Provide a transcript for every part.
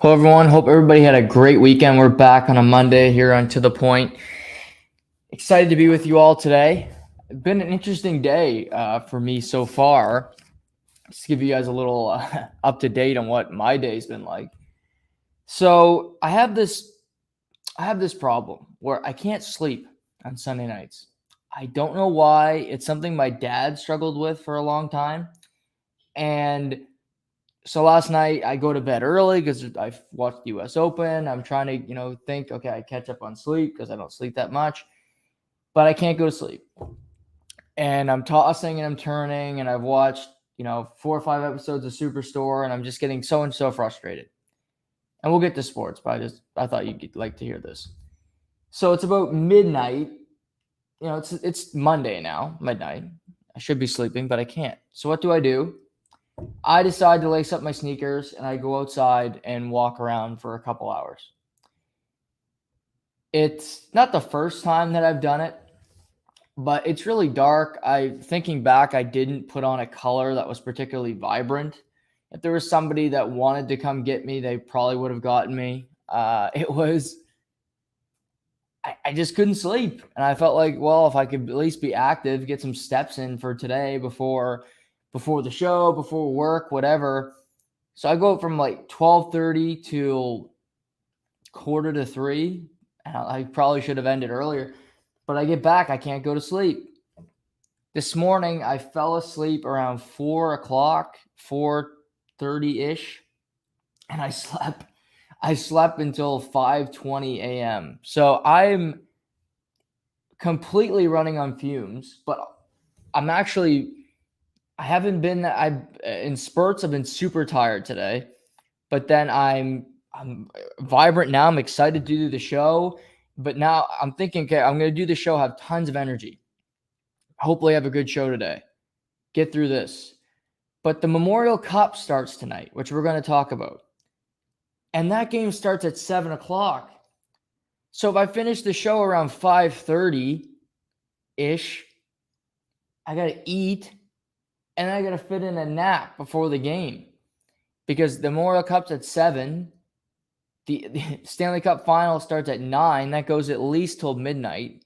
Hello, everyone. Hope everybody had a great weekend. We're back on a Monday here on To The Point. Excited to be with you all today. It's been an interesting day for me so far. Just to give you guys a little up to date on what my day's been like. So I have this problem where I can't sleep on Sunday nights. I don't know why. It's something my dad struggled with for a long time, and so last night I go to bed early because I watched the U.S. Open. I'm trying to, think, okay, I catch up on sleep because I don't sleep that much, but I can't go to sleep. And I'm tossing and I'm turning, and I've watched, 4 or 5 episodes of Superstore, and I'm just getting so frustrated. And we'll get to sports, but I thought you'd like to hear this. So it's about midnight. It's Monday now, midnight. I should be sleeping, but I can't. So what do? I decide to lace up my sneakers and I go outside and walk around for a couple hours. It's not the first time that I've done it, but it's really dark. Thinking back, I didn't put on a color that was particularly vibrant. If there was somebody that wanted to come get me, they probably would have gotten me. I just couldn't sleep. And I felt like, well, if I could at least be active, get some steps in for today before the show, before work, whatever. So I go from like 12:30 to 2:45. I probably should have ended earlier, but I get back, I can't go to sleep. This morning, I fell asleep around 4 o'clock, 4:30-ish, and I slept until 5:20 a.m. So I'm completely running on fumes, but I haven't been. In spurts. I've been super tired today, but then I'm vibrant now. I'm excited to do the show, but now I'm thinking, okay, I'm going to do the show. Have tons of energy. Hopefully, have a good show today. Get through this. But the Memorial Cup starts tonight, which we're going to talk about, and that game starts at 7 o'clock. So if I finish the show around 5:30 ish, I got to eat. And I got to fit in a nap before the game because the Memorial Cup's at 7. The Stanley Cup final starts at 9. That goes at least till midnight.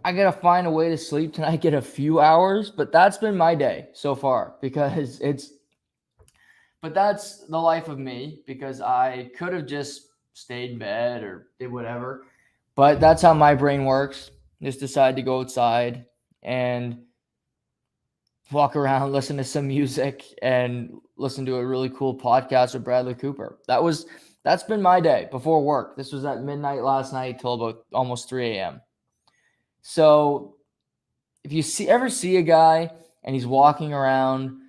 I got to find a way to sleep tonight, get a few hours, but that's been my day so far because but that's the life of me because I could have just stayed in bed or did whatever, but that's how my brain works. Just decide to go outside and walk around, listen to some music, and listen to a really cool podcast with Bradley Cooper. That's been my day before work. This was at midnight last night till about almost 3 a.m. So if you ever see a guy and he's walking around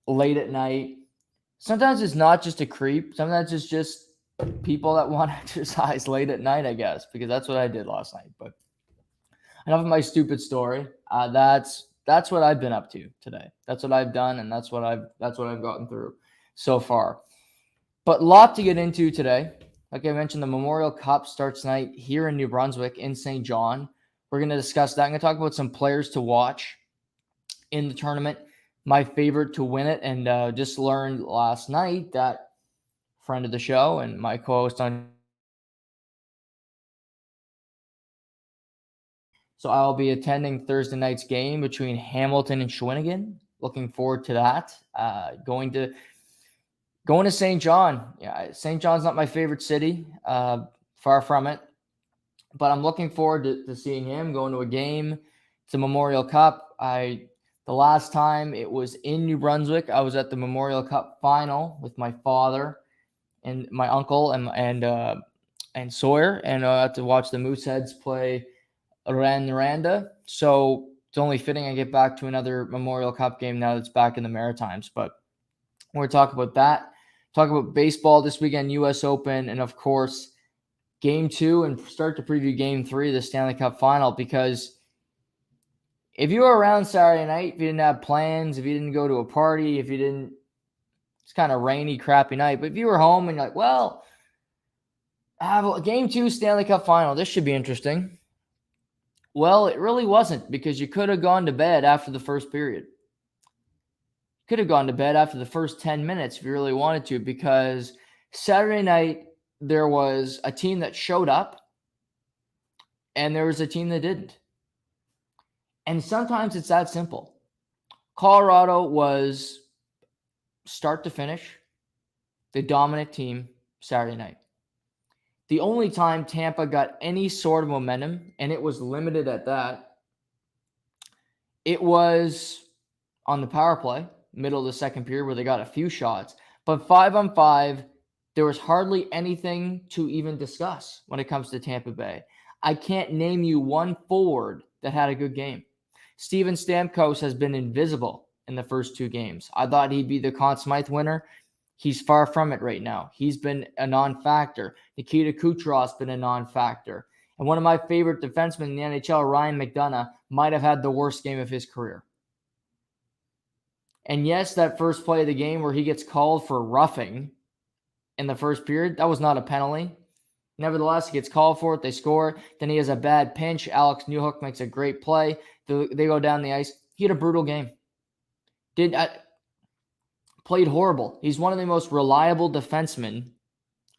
late at night, sometimes it's not just a creep. Sometimes it's just people that want to exercise late at night, I guess, because that's what I did last night. But enough of my stupid story. That's what I've been up to today. That's what I've done, and that's what I've gotten through so far. But a lot to get into today. Like I mentioned, the Memorial Cup starts tonight here in New Brunswick in St. John. We're going to discuss that. I'm going to talk about some players to watch in the tournament, my favorite to win it, and just learned last night that friend of the show and my co-host on. So I'll be attending Thursday night's game between Hamilton and Shawinigan. Looking forward to that. Going to St. John. Yeah, St. John's not my favorite city. Far from it. But I'm looking forward to seeing him, going to a game. It's a Memorial Cup. The last time it was in New Brunswick, I was at the Memorial Cup final with my father and my uncle and Sawyer, and I had to watch the Mooseheads play Randa. So it's only fitting I get back to another Memorial Cup game now that's back in the Maritimes. But we're going to talk about that. Talk about baseball this weekend, U.S. Open, and of course, Game 2, and start to preview Game 3 of the Stanley Cup Final. Because if you were around Saturday night, if you didn't have plans, if you didn't go to a party, it's kind of rainy, crappy night. But if you were home and you're like, well, I have a Game 2 Stanley Cup Final, this should be interesting. Well, it really wasn't, because you could have gone to bed after the first period. Could have gone to bed after the first 10 minutes if you really wanted to, because Saturday night there was a team that showed up and there was a team that didn't. And sometimes it's that simple. Colorado was, start to finish, the dominant team Saturday night. The only time Tampa got any sort of momentum, and it was limited at that, it was on the power play, middle of the second period, where they got a few shots. But 5-on-5, there was hardly anything to even discuss when it comes to Tampa Bay. I can't name you one forward that had a good game. Steven Stamkos has been invisible in the first two games. I thought he'd be the Conn Smythe winner. He's far from it right now. He's been a non-factor. Nikita Kucherov's been a non-factor. And one of my favorite defensemen in the NHL, Ryan McDonagh, might have had the worst game of his career. And yes, that first play of the game where he gets called for roughing in the first period, that was not a penalty. Nevertheless, he gets called for it. They score. Then he has a bad pinch. Alex Newhook makes a great play. They go down the ice. He had a brutal game. Played horrible. He's one of the most reliable defensemen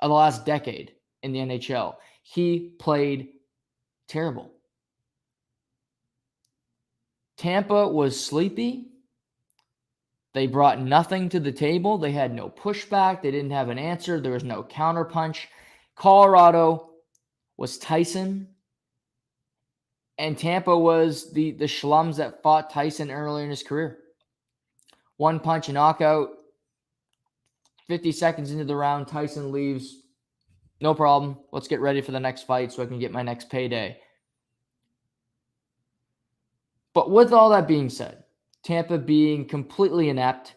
of the last decade in the NHL. He played terrible. Tampa was sleepy. They brought nothing to the table. They had no pushback. They didn't have an answer. There was no counterpunch. Colorado was Tyson. And Tampa was the schlums that fought Tyson earlier in his career. One punch and knockout. 50 seconds into the round, Tyson leaves. No problem. Let's get ready for the next fight so I can get my next payday. But with all that being said, Tampa being completely inept,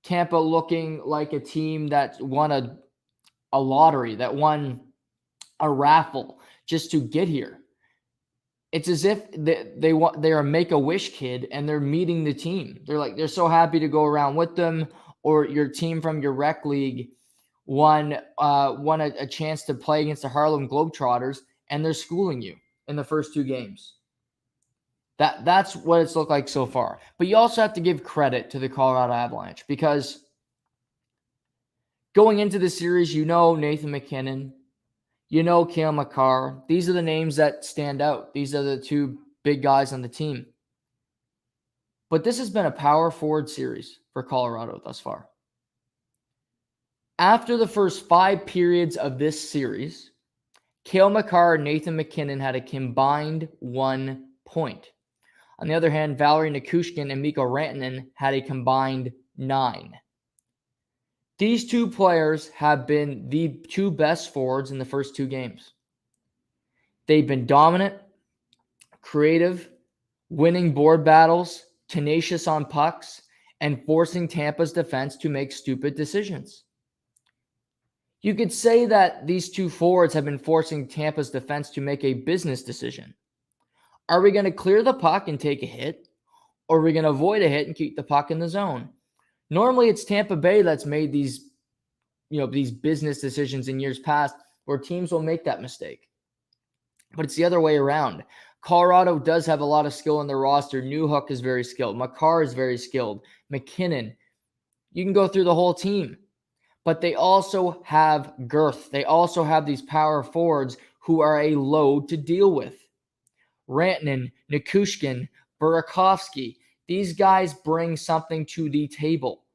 Tampa looking like a team that won a lottery, that won a raffle just to get here. It's as if they're a Make-A-Wish kid and they're meeting the team. They're so happy to go around with them, or your team from your rec league won a chance to play against the Harlem Globetrotters, and they're schooling you in the first two games. That's what it's looked like so far. But you also have to give credit to the Colorado Avalanche, because going into the series, Nathan McKinnon, Kiel Mccarr. These are the names that stand out. These are the two big guys on the team. But this has been a power forward series for Colorado thus far. After the first 5 periods of this series, Kiel Mccarr and Nathan McKinnon had a combined 1 point. On the other hand, Valeri Nichushkin and Mikko Rantanen had a combined 9. These two players have been the two best forwards in the first 2 games. They've been dominant, creative, winning board battles, tenacious on pucks, and forcing Tampa's defense to make stupid decisions. You could say that these two forwards have been forcing Tampa's defense to make a business decision. Are we going to clear the puck and take a hit, or are we going to avoid a hit and keep the puck in the zone? Normally, it's Tampa Bay that's made these business decisions in years past, where teams will make that mistake. But it's the other way around. Colorado does have a lot of skill in their roster. Newhook is very skilled. Mccarr is very skilled. McKinnon. You can go through the whole team. But they also have girth. They also have these power forwards who are a load to deal with. Rantanen, Nichushkin, Burakovsky. These guys bring something to the table.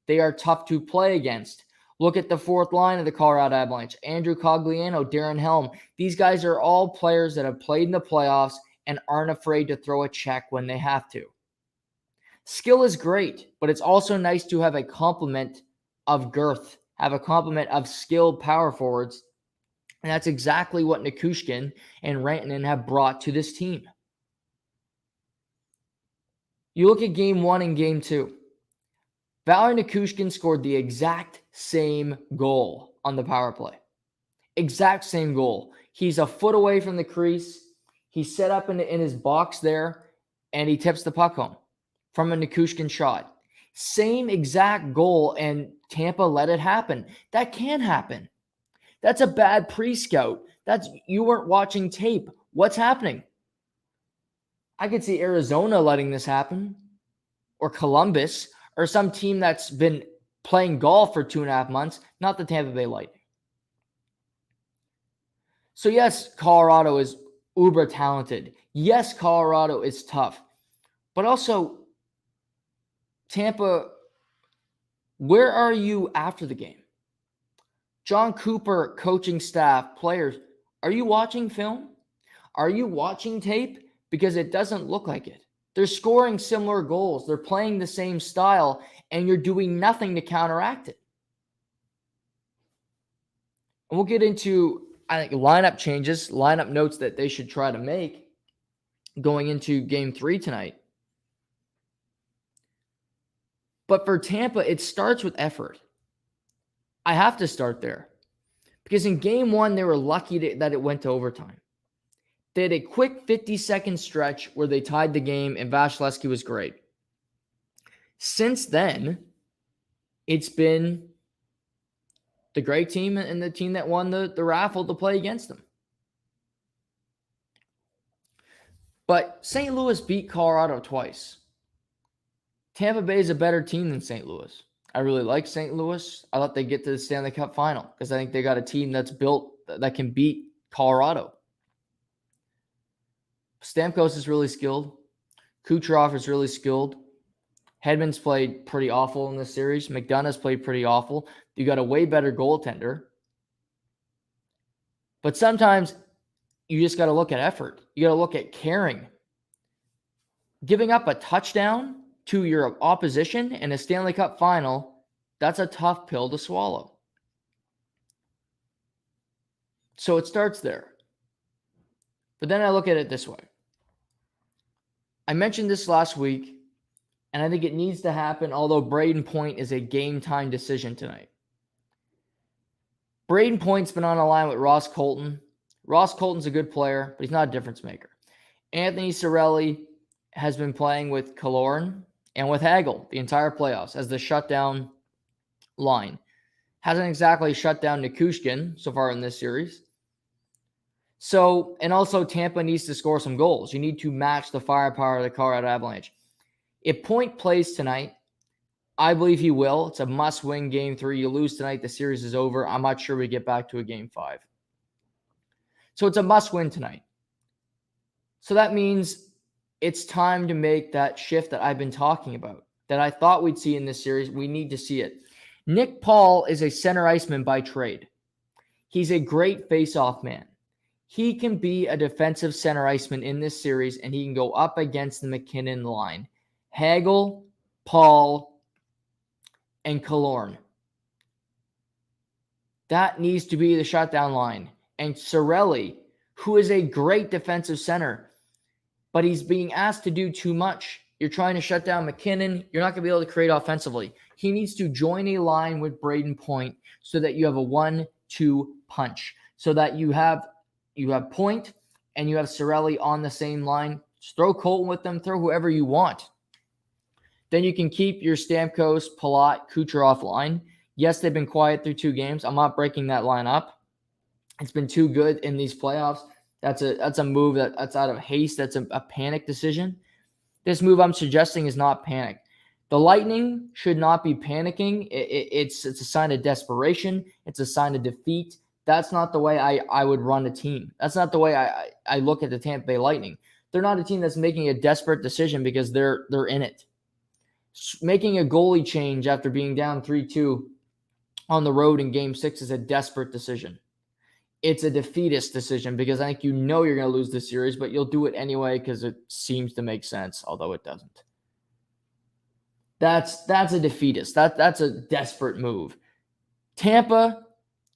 They are tough to play against. Look at the fourth line of the Colorado Avalanche. Andrew Cogliano, Darren Helm. These guys are all players that have played in the playoffs and aren't afraid to throw a check when they have to. Skill is great, but it's also nice to have a complement of girth, have a complement of skilled power forwards. And that's exactly what Nichushkin and Rantanen have brought to this team. You look at Game 1 and Game 2. Valeri Nichushkin scored the exact same goal on the power play. Exact same goal. He's a foot away from the crease. He's set up in his box there, and he tips the puck home from a Nichushkin shot. Same exact goal, and Tampa let it happen. That can happen. That's a bad pre-scout. You weren't watching tape. What's happening? I could see Arizona letting this happen, or Columbus, or some team that's been playing golf for 2.5 months, not the Tampa Bay Lightning. So yes, Colorado is uber talented. Yes, Colorado is tough. But also, Tampa, where are you after the game? John Cooper, coaching staff, players, are you watching film? Are you watching tape? Because it doesn't look like it. They're scoring similar goals. They're playing the same style, and you're doing nothing to counteract it. And we'll get into, I think, lineup changes, lineup notes that they should try to make going into Game 3 tonight. But for Tampa, it starts with effort. I have to start there. Because in Game 1, they were lucky that it went to overtime. They had a quick 50-second stretch where they tied the game, and Vasilevsky was great. Since then, it's been the great team and the team that won the raffle to play against them. But St. Louis beat Colorado twice. Tampa Bay is a better team than St. Louis. I really like St. Louis. I thought they'd get to the Stanley Cup final because I think they got a team that's built that can beat Colorado. Stamkos is really skilled. Kucherov is really skilled. Hedman's played pretty awful in this series. McDonough's played pretty awful. You got a way better goaltender. But sometimes you just got to look at effort. You got to look at caring. Giving up a touchdown to your opposition in a Stanley Cup final, that's a tough pill to swallow. So it starts there. But then I look at it this way. I mentioned this last week, and I think it needs to happen, although Braden Point is a game-time decision tonight. Braden Point's been on a line with Ross Colton. Ross Colton's a good player, but he's not a difference maker. Anthony Cirelli has been playing with Killorn and with Hagel the entire playoffs as the shutdown line. Hasn't exactly shut down Nikushkin so far in this series. So, and also Tampa needs to score some goals. You need to match the firepower of the Colorado Avalanche. If Point plays tonight, I believe he will. It's a must-win Game 3. You lose tonight, the series is over. I'm not sure we get back to a Game 5. So it's a must-win tonight. So that means it's time to make that shift that I've been talking about, that I thought we'd see in this series. We need to see it. Nick Paul is a center iceman by trade. He's a great face-off man. He can be a defensive center iceman in this series, and he can go up against the McKinnon line. Hagel, Paul, and Killorn. That needs to be the shutdown line. And Cirelli, who is a great defensive center, but he's being asked to do too much. You're trying to shut down McKinnon. You're not going to be able to create offensively. He needs to join a line with Braden Point so that you have a 1-2 punch, so that you have Point and you have Cirelli on the same line. Just throw Colton with them. Throw whoever you want. Then you can keep your Stamkos, Palat, Kucherov line. Yes, they've been quiet through 2 games. I'm not breaking that line up. It's been too good in these playoffs. That's a move that's out of haste. That's a panic decision. This move I'm suggesting is not panic. The Lightning should not be panicking. It's a sign of desperation. It's a sign of defeat. That's not the way I would run a team. That's not the way I look at the Tampa Bay Lightning. They're not a team that's making a desperate decision because they're in it. Making a goalie change after being down 3-2 on the road in Game 6 is a desperate decision. It's a defeatist decision because I think you know you're going to lose this series, but you'll do it anyway because it seems to make sense, although it doesn't. That's a defeatist. That's a desperate move. Tampa,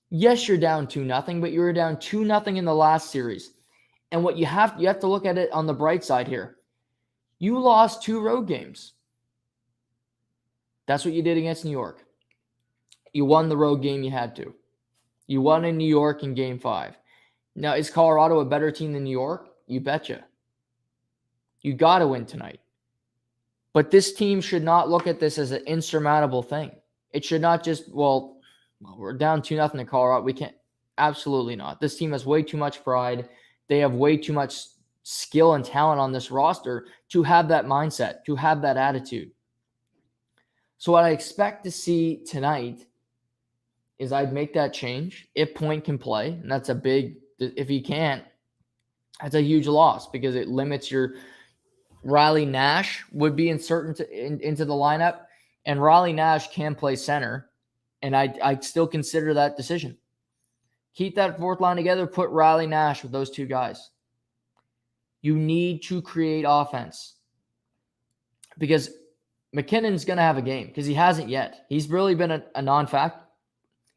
yes, you're down 2-0, but you were down 2-0 in the last series. And what you have to look at it on the bright side here. You lost 2 road games. That's what you did against New York. You won the road game you had to. You won in New York in Game 5. Now, is Colorado a better team than New York? You betcha. You got to win tonight. But this team should not look at this as an insurmountable thing. It should not just, well, we're down 2-0 to Colorado. We can't. Absolutely not. This team has way too much pride. They have way too much skill and talent on this roster to have that mindset, to have that attitude. So what I expect to see tonight is I'd make that change if Point can play, and that's a big. If he can't, that's a huge loss because it limits your. Riley Nash would be inserted into the lineup, and Riley Nash can play center, and I still consider that decision. Keep that fourth line together, put Riley Nash with those two guys. You need to create offense because McKinnon's going to have a game because he hasn't yet. He's really been a non-fact.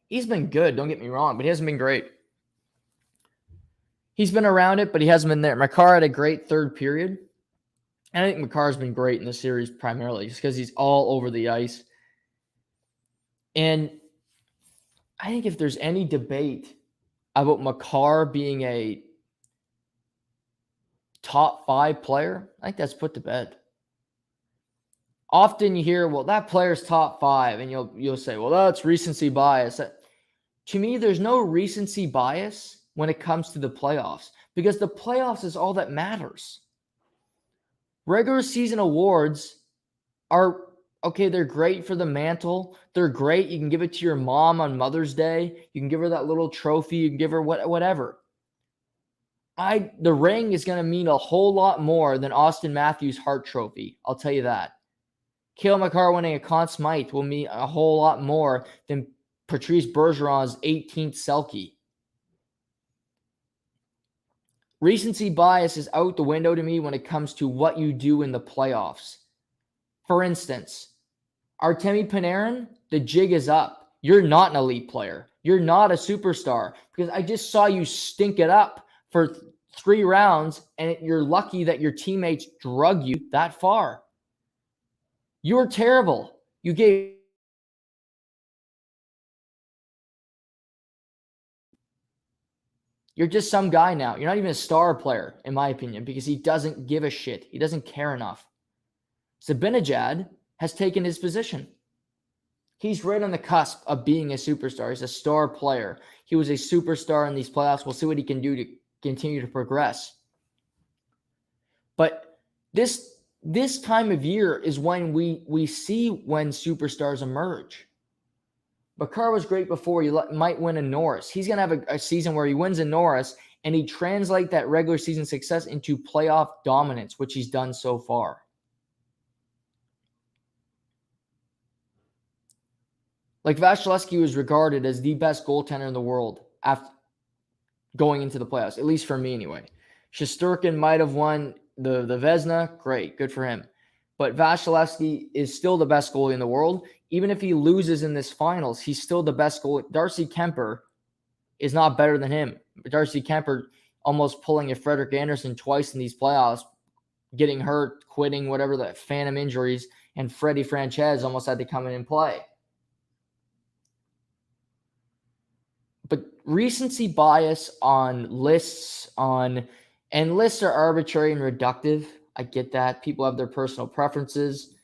He's been good, don't get me wrong, but he hasn't been great. He's been around it, but he hasn't been there. Mccarr had a great third period. And I think Mccarr's been great in this series primarily just because he's all over the ice. And I think if there's any debate about Mccarr being a top 5 player, I think that's put to bed. Often you hear, well, that player's top 5, and you'll say, well, that's recency bias. To me, there's no recency bias when it comes to the playoffs because the playoffs is all that matters. Regular season awards are, okay, they're great for the mantle. They're great. You can give it to your mom on Mother's Day. You can give her that little trophy. You can give her whatever. The ring is going to mean a whole lot more than Austin Matthews' Hart Trophy. I'll tell you that. Kiel Mccarr winning a Conn Smythe will mean a whole lot more than Patrice Bergeron's 18th Selke. Recency bias is out the window to me when it comes to what you do in the playoffs. For instance, Artemi Panarin, the jig is up. You're not an elite player. You're not a superstar because I just saw you stink it up for 3 rounds and you're lucky that your teammates drug you that far. You're terrible. You gave You're just some guy now. You're not even a star player, in my opinion, because he doesn't give a shit. He doesn't care enough. Zibanejad has taken his position. He's right on the cusp of being a superstar. He's a star player. He was a superstar in these playoffs. We'll see what he can do to continue to progress. But this time of year is when we see when superstars emerge. Mccarr was great before. He might win a Norris. He's going to have a season where he wins a Norris and he translates that regular season success into playoff dominance, which he's done so far. Like Vasilevsky was regarded as the best goaltender in the world after going into the playoffs, at least for me anyway. Shesterkin might have won the Vezina. Great, good for him. But Vasilevsky is still the best goalie in the world. Even if he loses in this finals, he's still the best goalie. Darcy Kemper is not better than him. Darcy Kemper almost pulling a Frederik Andersen twice in these playoffs, getting hurt, quitting, whatever the phantom injuries, and Freddie Franchise almost had to come in and play. But recency bias on lists and lists are arbitrary and reductive. I get that. People have their personal preferences.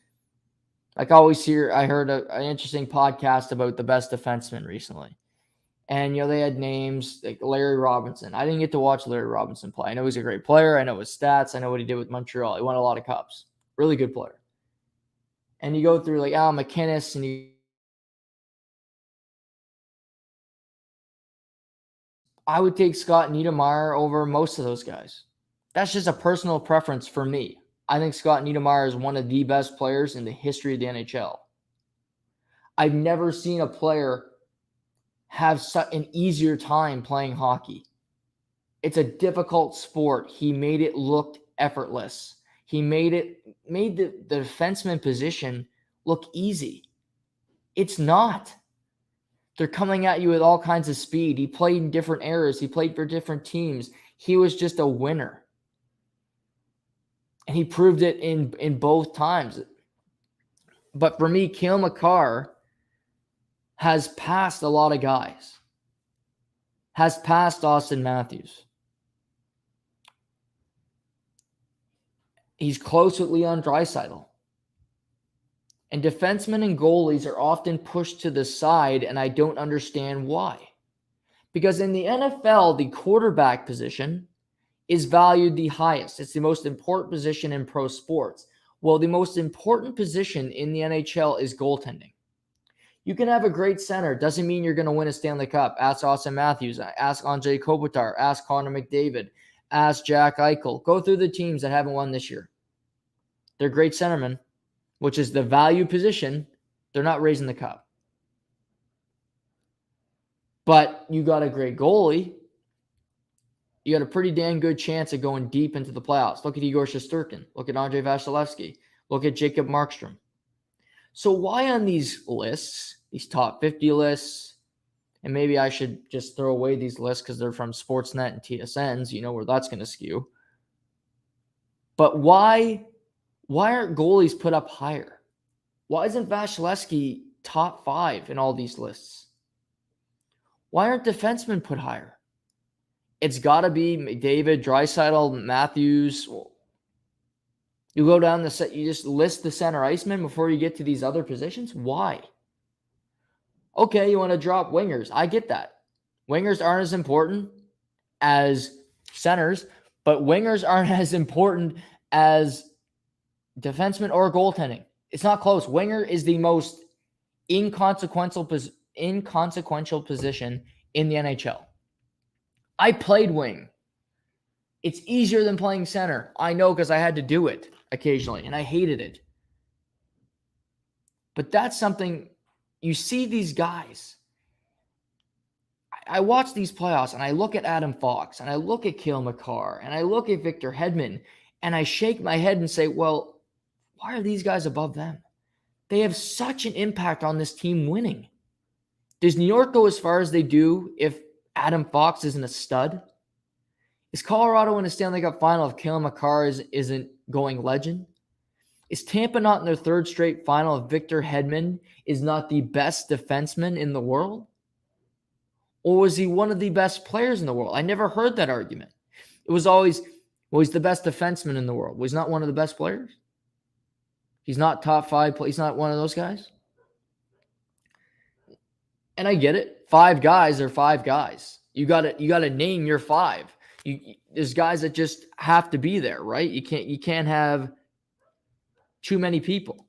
Like I always hear, I heard an interesting podcast about the best defenseman recently. And, they had names like Larry Robinson. I didn't get to watch Larry Robinson play. I know he's a great player. I know his stats. I know what he did with Montreal. He won a lot of cups. Really good player. And you go through like Al McInnes and I would take Scott Niedermayer over most of those guys. That's just a personal preference for me. I think Scott Niedermayer is one of the best players in the history of the NHL. I've never seen a player have an easier time playing hockey. It's a difficult sport. He made it look effortless. He made the defenseman position look easy. It's not. They're coming at you with all kinds of speed. He played in different eras. He played for different teams. He was just a winner. And he proved it in both times. But for me, Kiel Mccarr has passed a lot of guys. Has passed Austin Matthews. He's close with Leon Dreisseil. And defensemen and goalies are often pushed to the side, and I don't understand why. Because in the NFL, the quarterback position is valued the highest. It's the most important position in pro sports. Well, the most important position in the NHL is goaltending. You can have a great center. Doesn't mean you're going to win a Stanley Cup. Ask Austin Matthews. Ask Andrei Kopitar. Ask Connor McDavid. Ask Jack Eichel. Go through the teams that haven't won this year. They're great centermen, which is the value position. They're not raising the cup. But you got a great goalie. You got a pretty damn good chance of going deep into the playoffs. Look at Igor Shesterkin. Look at Andrei Vasilevsky. Look at Jacob Markstrom. So why on these lists, these top 50 lists, and maybe I should just throw away these lists because they're from Sportsnet and TSNs, you know where that's going to skew. But why aren't goalies put up higher? Why isn't Vasilevsky top 5 in all these lists? Why aren't defensemen put higher? It's got to be McDavid, Dreisseil, Matthews. You go down the set, you just list the center iceman before you get to these other positions? Why? Okay, you want to drop wingers. I get that. Wingers aren't as important as centers, but wingers aren't as important as defensemen or goaltending. It's not close. Winger is the most inconsequential position in the NHL. I played wing. It's easier than playing center. I know because I had to do it occasionally, and I hated it. But that's something you see these guys. I watch these playoffs, and I look at Adam Fox, and I look at Kiel Mccarr, and I look at Victor Hedman, and I shake my head and say, well, why are these guys above them? They have such an impact on this team winning. Does New York go as far as they do if Adam Fox isn't a stud? Is Colorado in a Stanley Cup final if Kiel Mccarr isn't going legend? Is Tampa not in their third straight final if Victor Hedman is not the best defenseman in the world? Or was he one of the best players in the world? I never heard that argument. It was always, well, he's the best defenseman in the world. Well, he's not one of the best players. He's not top 5. He's not one of those guys. And I get it. 5 guys are 5 guys. You got to name your 5. There's guys that just have to be there, right? You can't have too many people.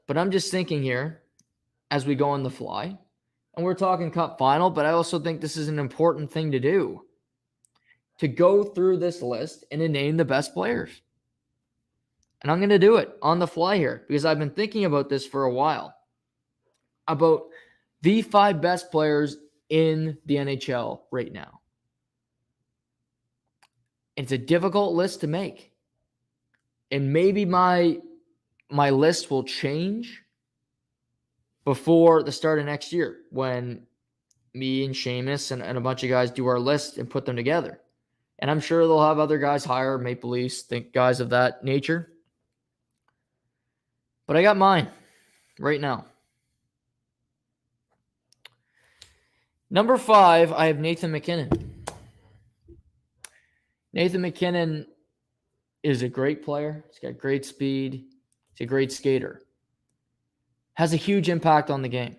But I'm just thinking here as we go on the fly, and we're talking cup final, but I also think this is an important thing to do, to go through this list and to name the best players. And I'm going to do it on the fly here because I've been thinking about this for a while, about the 5 best players in the NHL right now. It's a difficult list to make. And maybe my list will change before the start of next year when me and Seamus and a bunch of guys do our list and put them together. And I'm sure they'll have other guys higher, Maple Leafs, think guys of that nature. But I got mine right now. Number 5, I have Nathan McKinnon. Nathan McKinnon is a great player. He's got great speed. He's a great skater. Has a huge impact on the game.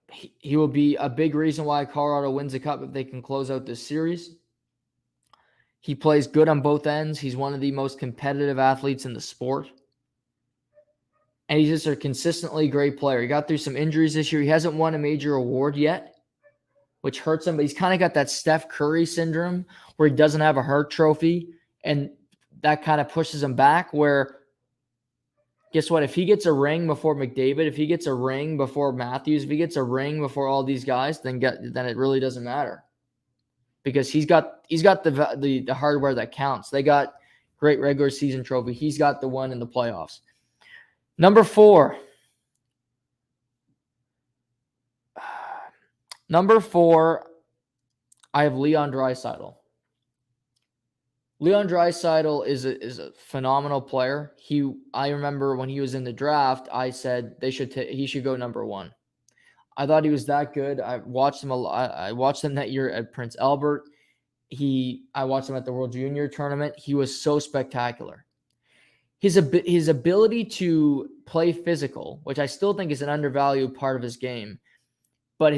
He will be a big reason why Colorado wins the cup if they can close out this series. He plays good on both ends. He's one of the most competitive athletes in the sport. And he's just a consistently great player. He got through some injuries this year. He hasn't won a major award yet, which hurts him. But he's kind of got that Steph Curry syndrome where he doesn't have a Hart Trophy. And that kind of pushes him back where, guess what? If he gets a ring before McDavid, if he gets a ring before Matthews, if he gets a ring before all these guys, then it really doesn't matter. Because he's got the hardware that counts. They got great regular season trophy. He's got the one in the playoffs. Number 4. I have Leon Draisaitl. Leon Draisaitl is a phenomenal player. I remember when he was in the draft, I said he should go number 1. I thought he was that good. I watched him a lot. I watched him that year at Prince Albert. I watched him at the World Junior Tournament. He was so spectacular. His ability to play physical, which I still think is an undervalued part of his game, but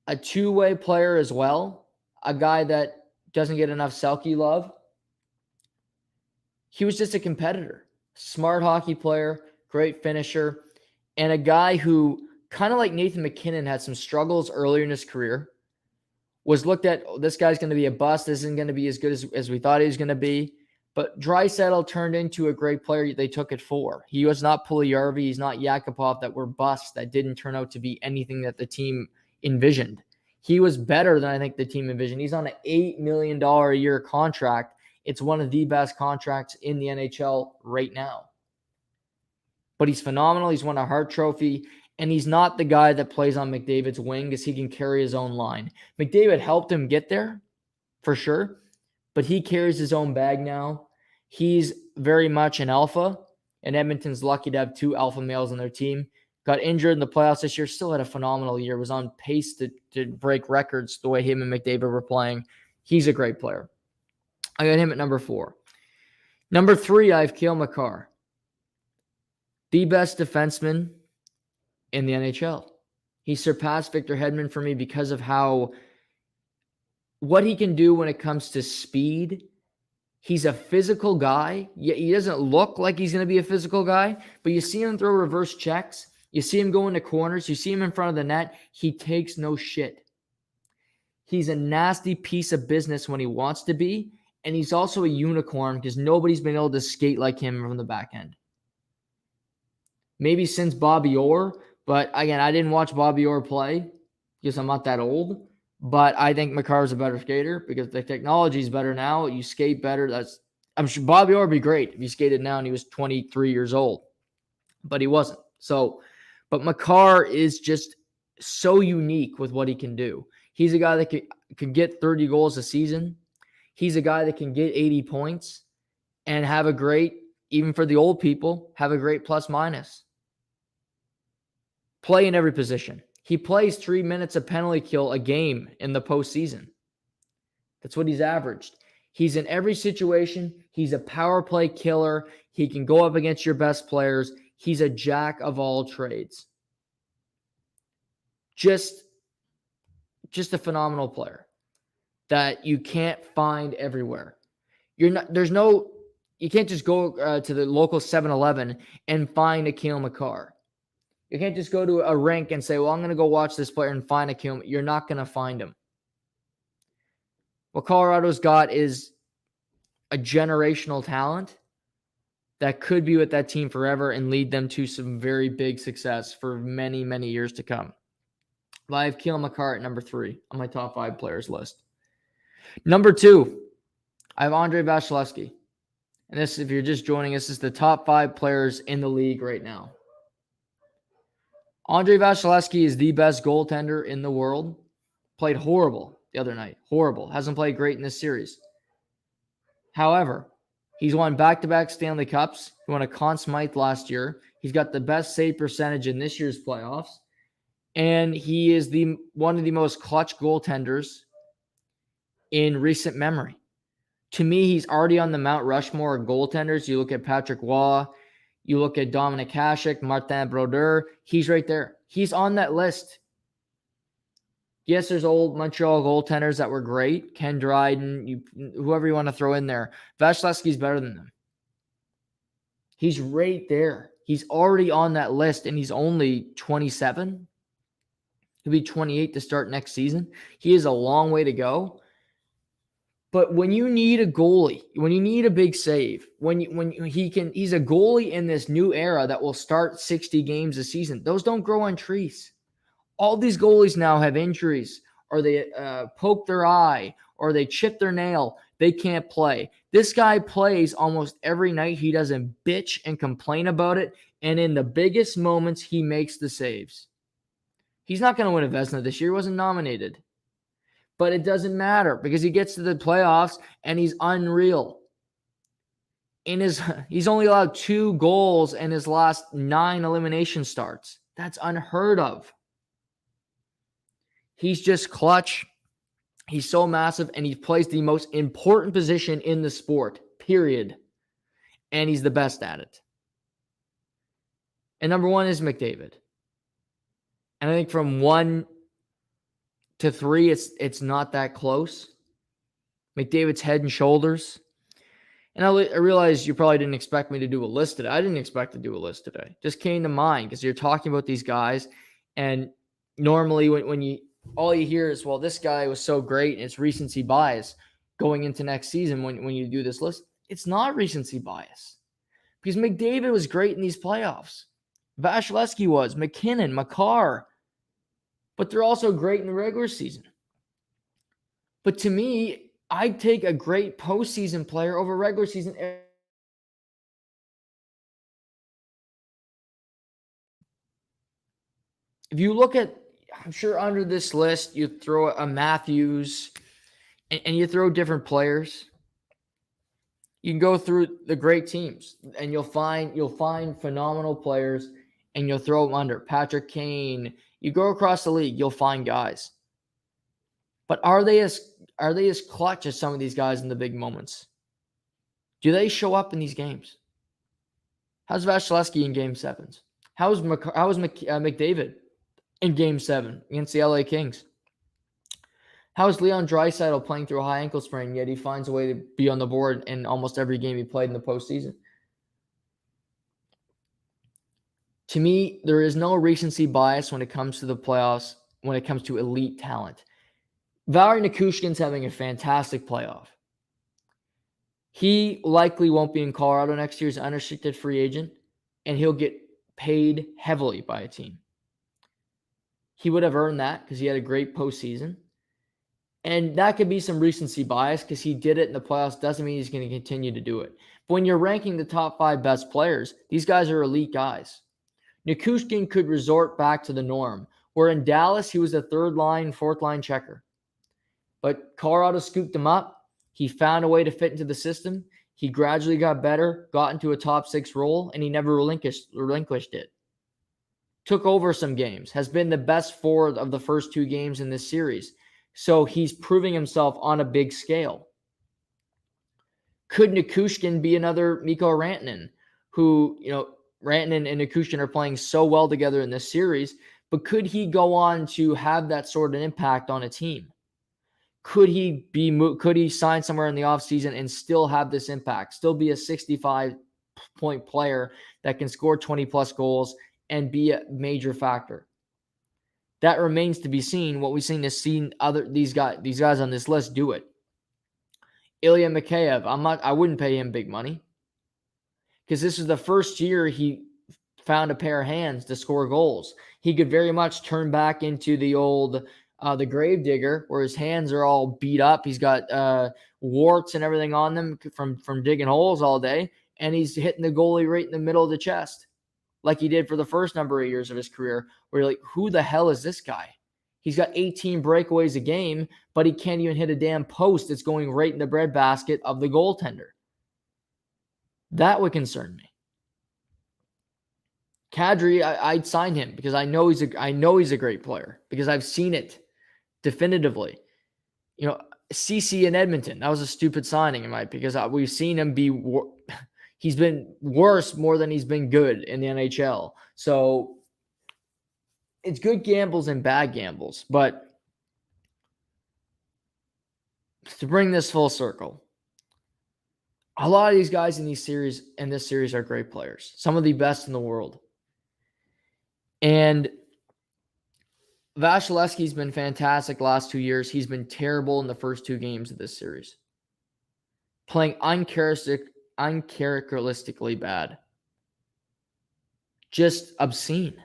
a two-way player as well, a guy that doesn't get enough Selke love. He was just a competitor, smart hockey player, great finisher, and a guy who, kind of like Nathan McKinnon, had some struggles earlier in his career, was looked at, oh, this guy's going to be a bust. This isn't going to be as good as we thought he was going to be. But Dreisseil turned into a great player they took it for. He was not Puljujarvi. He's not Yakupov that were busts that didn't turn out to be anything that the team envisioned. He was better than I think the team envisioned. He's on an $8 million a year contract. It's one of the best contracts in the NHL right now. But he's phenomenal. He's won a Hart Trophy. And he's not the guy that plays on McDavid's wing because he can carry his own line. McDavid helped him get there, for sure. But he carries his own bag now. He's very much an alpha. And Edmonton's lucky to have two alpha males on their team. Got injured in the playoffs this year. Still had a phenomenal year. Was on pace to break records the way him and McDavid were playing. He's a great player. I got him at number 4. Number 3, I have Kiel Mccarr. The best defenseman in the NHL. He surpassed Victor Hedman for me because of what he can do when it comes to speed. He's a physical guy. He doesn't look like he's going to be a physical guy, but you see him throw reverse checks. You see him go into corners. You see him in front of the net. He takes no shit. He's a nasty piece of business when he wants to be, and he's also a unicorn because nobody's been able to skate like him from the back end. Maybe since Bobby Orr, but again, I didn't watch Bobby Orr play because I'm not that old. But I think Mccarr is a better skater because the technology is better now. You skate better. I'm sure Bobby Orr would be great if he skated now and he was 23 years old, but he wasn't. But Mccarr is just so unique with what he can do. He's a guy that can get 30 goals a season. He's a guy that can get 80 points and have a great, even for the old people, have a great plus minus. Play in every position. He plays 3 minutes of penalty kill a game in the postseason. That's what he's averaged. He's in every situation. He's a power play killer. He can go up against your best players. He's a jack of all trades. Just a phenomenal player that you can't find everywhere. You can't just go to the local 7-Eleven and find a Kiel Mccarr. You can't just go to a rink and say, well, I'm going to go watch this player and find a Kiel. You're not going to find him. What Colorado's got is a generational talent that could be with that team forever and lead them to some very big success for many, many years to come. I have Kiel Mccarr at number 3 on my top 5 players list. Number 2, I have Andrei Vasilevsky. And this, if you're just joining us, is the top 5 players in the league right now. Andrei Vasilevsky is the best goaltender in the world. Played horrible the other night. Horrible. Hasn't played great in this series. However, he's won back-to-back Stanley Cups. He won a Conn Smythe last year. He's got the best save percentage in this year's playoffs. And he is one of the most clutch goaltenders in recent memory. To me, he's already on the Mount Rushmore of goaltenders. You look at Patrick Waugh. You look at Dominic Hasek, Martin Brodeur. He's right there. He's on that list. Yes, there's old Montreal goaltenders that were great. Ken Dryden, whoever you want to throw in there. Vasilevsky's better than them. He's right there. He's already on that list, and he's only 27. He'll be 28 to start next season. He has a long way to go. But when you need a goalie, when you need a big save, he's a goalie in this new era that will start 60 games a season. Those don't grow on trees. All these goalies now have injuries, or they poke their eye, or they chip their nail. They can't play. This guy plays almost every night. He doesn't bitch and complain about it. And in the biggest moments, he makes the saves. He's not going to win a Vezina this year. He wasn't nominated. But it doesn't matter because he gets to the playoffs and he's unreal. He's only allowed 2 goals in his last 9 elimination starts. That's unheard of. He's just clutch. He's so massive, and he plays the most important position in the sport, period. And he's the best at it. And number 1 is McDavid. And I think from one to 3, it's not that close. McDavid's head and shoulders. And I realize you probably didn't expect me to do a list today. I didn't expect to do a list today. Just came to mind because you're talking about these guys. And normally when you all you hear is, well, this guy was so great, and it's recency bias going into next season when you do this list. It's not recency bias because McDavid was great in these playoffs. Vasilevsky was, McKinnon, Mccarr, but they're also great in the regular season. But to me, I'd take a great postseason player over regular season. If you look at, I'm sure under this list, you throw a Matthews and you throw different players. You can go through the great teams and you'll find phenomenal players and you'll throw them under. Patrick Kane. You go across the league, you'll find guys. But are they as clutch as some of these guys in the big moments? Do they show up in these games? How's Vasilevsky in Game 7s? How's McDavid in Game 7 against the LA Kings? How is Leon Dreisseil playing through a high ankle sprain, yet he finds a way to be on the board in almost every game he played in the postseason? To me, there is no recency bias when it comes to the playoffs, when it comes to elite talent. Valeri Nichushkin's having a fantastic playoff. He likely won't be in Colorado next year as an unrestricted free agent, and he'll get paid heavily by a team. He would have earned that because he had a great postseason. And that could be some recency bias because he did it in the playoffs. Doesn't mean he's going to continue to do it. But when you're ranking the top 5 best players, these guys are elite guys. Nichushkin could resort back to the norm, where in Dallas, he was a 3rd line, 4th line checker. But Colorado scooped him up. He found a way to fit into the system. He gradually got better, got into a top 6 role, and he never relinquished it. Took over some games, has been the best forward of the first 2 games in this series. So he's proving himself on a big scale. Could Nichushkin be another Mikko Rantanen, who, Rantanen and Nichushkin are playing so well together in this series, but could he go on to have that sort of impact on a team? Could he sign somewhere in the offseason and still have this impact, still be a 65-point player that can score 20-plus goals and be a major factor? That remains to be seen. What we've seen is these guys on this list do it. Ilia Mccabe, I wouldn't pay him big money because this is the first year he found a pair of hands to score goals. He could very much turn back into the old the gravedigger, where his hands are all beat up. He's got warts and everything on them from digging holes all day, and he's hitting the goalie right in the middle of the chest, like he did for the first number of years of his career, where you're like, who the hell is this guy? He's got 18 breakaways a game, but he can't even hit a damn post. It's going right in the breadbasket of the goaltender. That would concern me. Kadri, I'd sign him because I know he's a great player because I've seen it definitively. CC in Edmonton, that was a stupid signing in my opinion because we've seen him be. He's been worse more than he's been good in the NHL. So it's good gambles and bad gambles. But to bring this full circle, a lot of these guys in this series are great players. Some of the best in the world. And Vasilevsky's been fantastic last 2 years. He's been terrible in the first 2 games of this series. Playing uncharacteristically bad. Just obscene.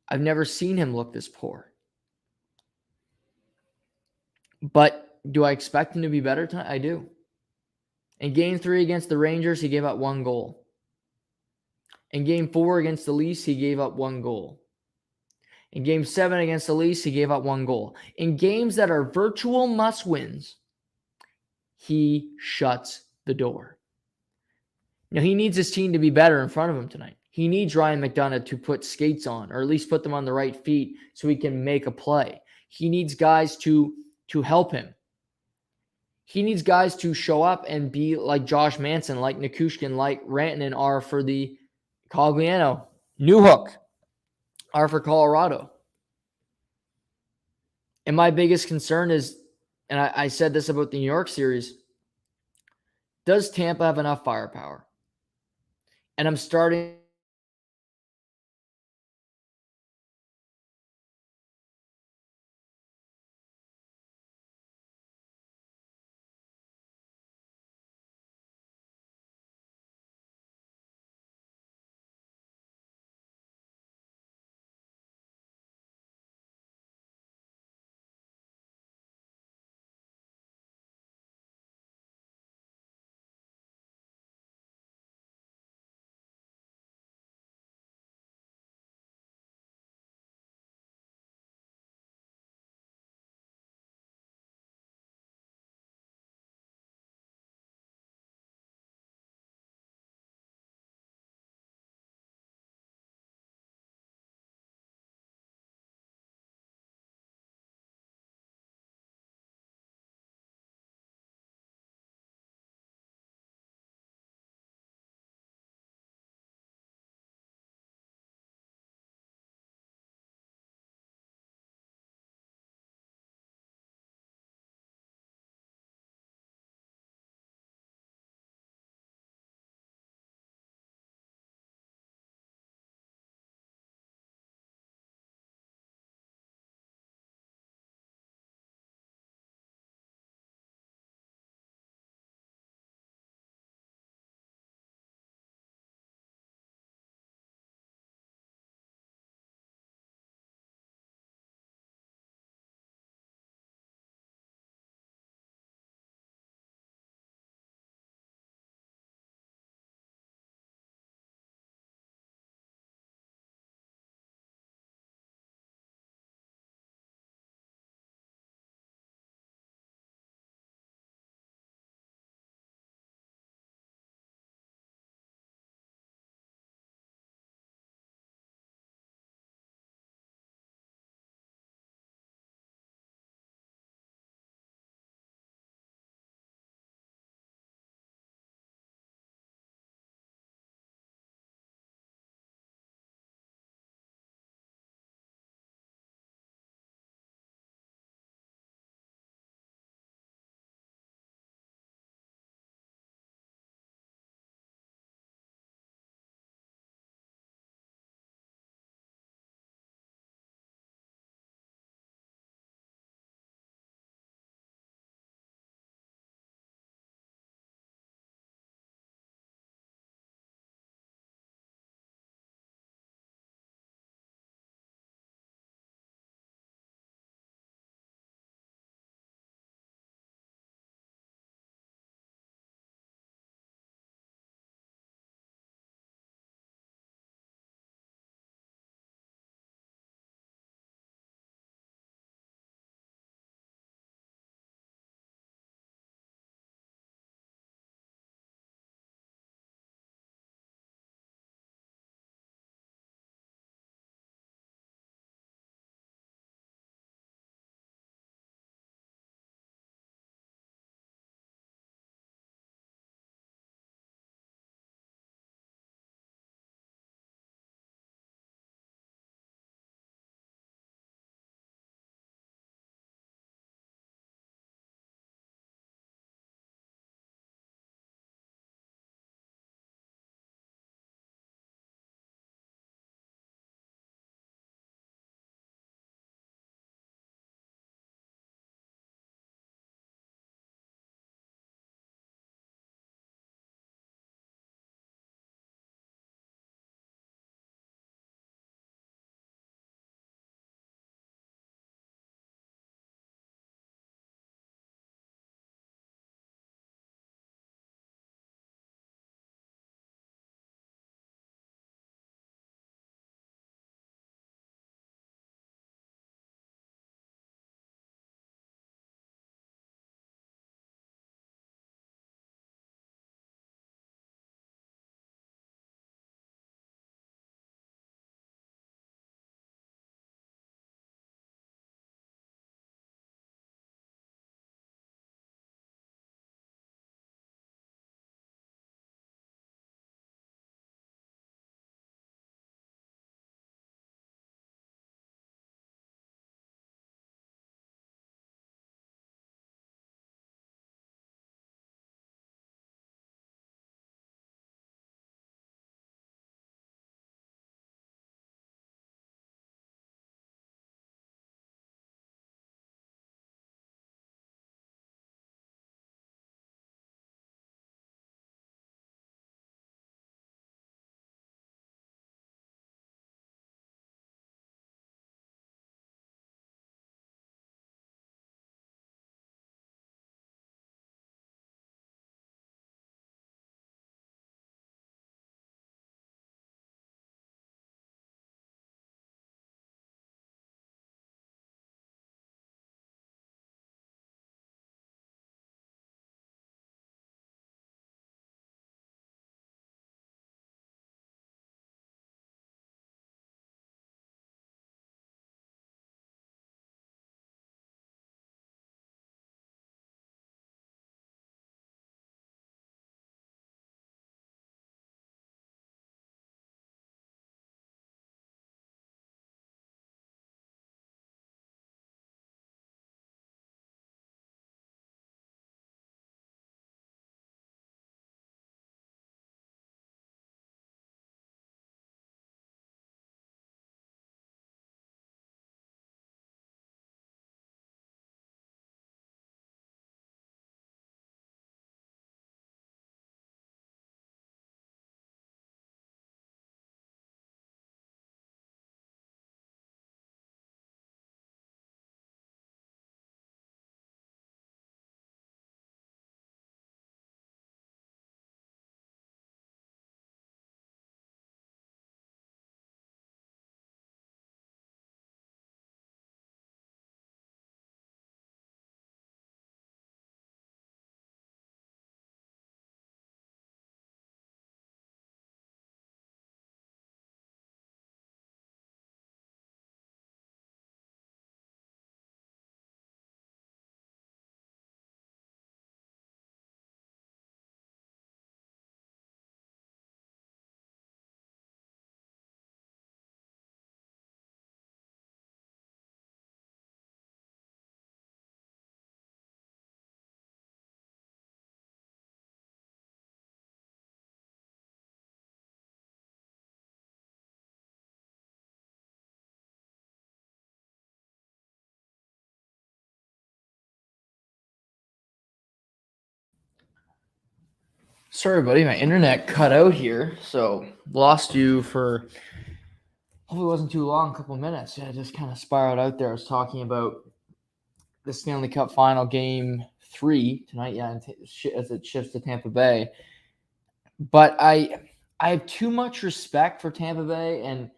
I've never seen him look this poor. But do I expect him to be better tonight? I do. In Game 3 against the Rangers, he gave up 1 goal. In Game 4 against the Leafs, he gave up 1 goal. In Game 7 against the Leafs, he gave up 1 goal. In games that are virtual must-wins, he shuts the door. Now, he needs his team to be better in front of him tonight. He needs Ryan McDonagh to put skates on, or at least put them on the right feet so he can make a play. He needs guys to help him. He needs guys to show up and be like Josh Manson, like Nichushkin, like Rantanen are for the Cogliano. Newhook are for Colorado. And my biggest concern is, and I said this about the New York series, does Tampa have enough firepower? And I'm starting Sorry, buddy. My internet cut out here, so lost you for hopefully it wasn't too long, a couple of minutes. Yeah, I just kind of spiraled out there. I was talking about the Stanley Cup Final Game 3 tonight. Yeah, as it shifts to Tampa Bay. But I have too much respect for Tampa Bay, and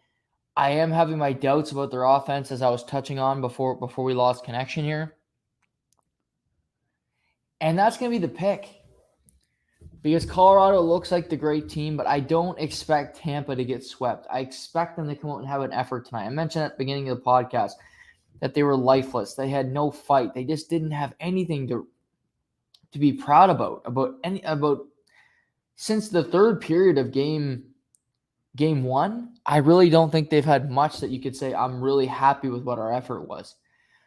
I am having my doubts about their offense, as I was touching on before we lost connection here. And that's going to be the pick. Because Colorado looks like the great team, but I don't expect Tampa to get swept. I expect them to come out and have an effort tonight. I mentioned at the beginning of the podcast that they were lifeless. They had no fight. They just didn't have anything to be proud about since the third period of game 1. I really don't think they've had much that you could say I'm really happy with what our effort was.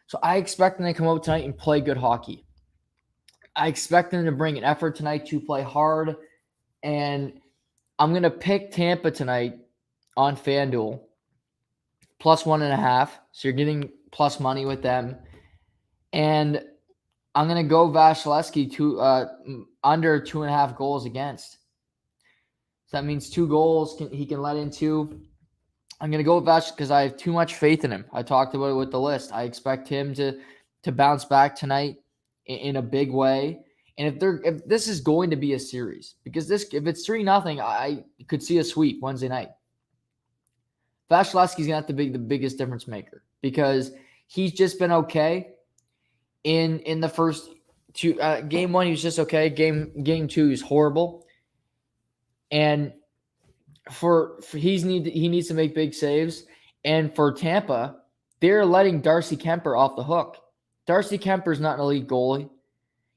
So I expect them to come out tonight and play good hockey. I expect them to bring an effort tonight to play hard, and I'm going to pick Tampa tonight on FanDuel, plus 1.5. So you're getting plus money with them. And I'm going to go Vasilevsky to under 2.5 goals against. So that means 2 goals. He can let in 2. I'm going to go with Vasilevsky because I have too much faith in him. I talked about it with the list. I expect him to bounce back tonight in a big way. And if this is going to be a series, because if it's 3-0, I could see a sweep Wednesday night. Vasilevsky's gonna have to be the biggest difference maker because he's just been okay in the first 2 game 1. He was just okay. Game 2 he's horrible, and he needs to make big saves. And for Tampa, they're letting Darcy Kuemper off the hook. Darcy Kemper's not an elite goalie.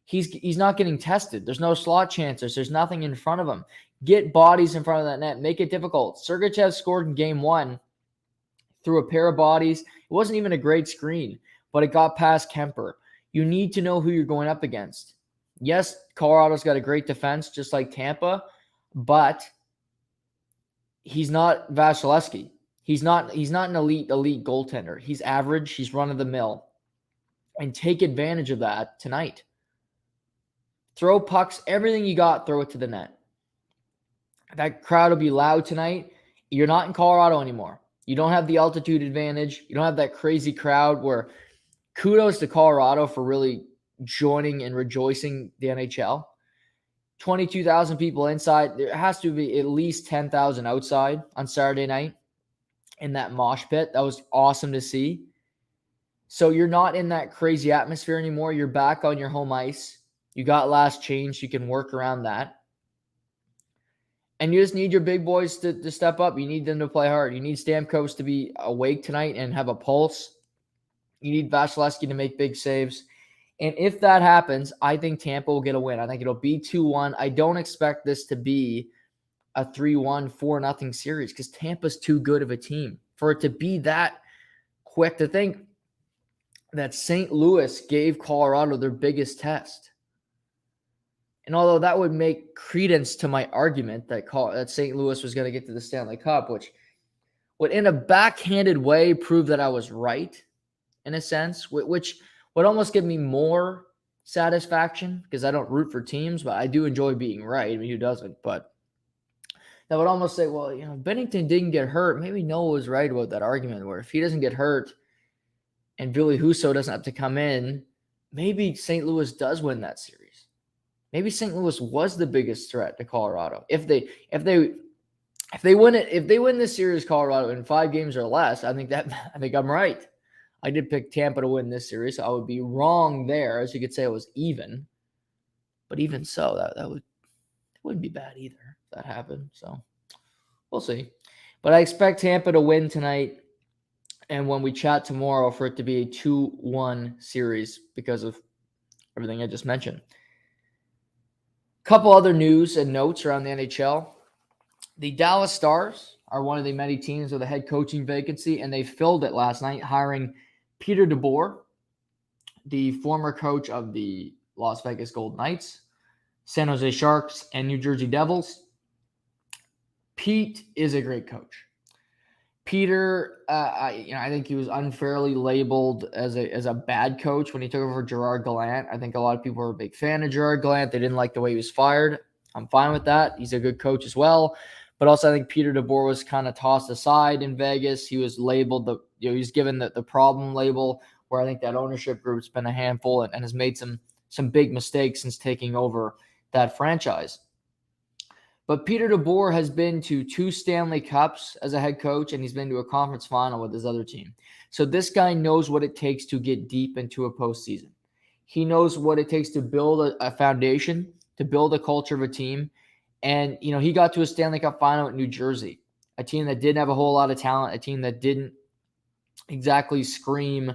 He's not getting tested. There's no slot chances. There's nothing in front of him. Get bodies in front of that net. Make it difficult. Sergachev scored in game 1 through a pair of bodies. It wasn't even a great screen, but it got past Kuemper. You need to know who you're going up against. Yes, Colorado's got a great defense, just like Tampa, but he's not Vasilevsky. He's not an elite goaltender. He's average. He's run-of-the-mill. And take advantage of that tonight. Throw pucks, everything you got, throw it to the net. That crowd will be loud tonight. You're not in Colorado anymore. You don't have the altitude advantage. You don't have that crazy crowd where kudos to Colorado for really joining and rejoicing the NHL. 22,000 people inside. There has to be at least 10,000 outside on Saturday night in that mosh pit. That was awesome to see. So you're not in that crazy atmosphere anymore. You're back on your home ice. You got last change. You can work around that. And you just need your big boys to step up. You need them to play hard. You need Stamkos to be awake tonight and have a pulse. You need Vasilevsky to make big saves. And if that happens, I think Tampa will get a win. I think it'll be 2-1. I don't expect this to be a 3-1, 4-0 series because Tampa's too good of a team for it to be that quick. To think that St. Louis gave Colorado their biggest test. And although that would make credence to my argument that St. Louis was going to get to the Stanley Cup, which would in a backhanded way prove that I was right in a sense, which would almost give me more satisfaction because I don't root for teams, but I do enjoy being right. I mean, who doesn't? But that would almost say, well, Bennington didn't get hurt. Maybe Noah was right about that argument where if he doesn't get hurt and Billy Husso doesn't have to come in, maybe St. Louis does win that series. Maybe St. Louis was the biggest threat to Colorado. If they win this series, Colorado in 5 games or less, I think I'm right. I did pick Tampa to win this series. So I would be wrong there, as you could say it was even. But even so, that wouldn't be bad either if that happened. So we'll see. But I expect Tampa to win tonight. And when we chat tomorrow, for it to be a 2-1 series because of everything I just mentioned. Couple other news and notes around the NHL. The Dallas Stars are one of the many teams with a head coaching vacancy, and they filled it last night, hiring Peter DeBoer, the former coach of the Las Vegas Golden Knights, San Jose Sharks, and New Jersey Devils. Pete is a great coach. Peter, I think he was unfairly labeled as a bad coach when he took over Gerard Gallant. I think a lot of people were a big fan of Gerard Gallant. They didn't like the way he was fired. I'm fine with that. He's a good coach as well. But also, I think Peter DeBoer was kind of tossed aside in Vegas. He was labeled he was given the problem label, where I think that ownership group's been a handful and has made some big mistakes since taking over that franchise. But Peter DeBoer has been to 2 Stanley Cups as a head coach, and he's been to a conference final with his other team. So this guy knows what it takes to get deep into a postseason. He knows what it takes to build a foundation, to build a culture of a team. And, he got to a Stanley Cup final at New Jersey, a team that didn't have a whole lot of talent, a team that didn't exactly scream.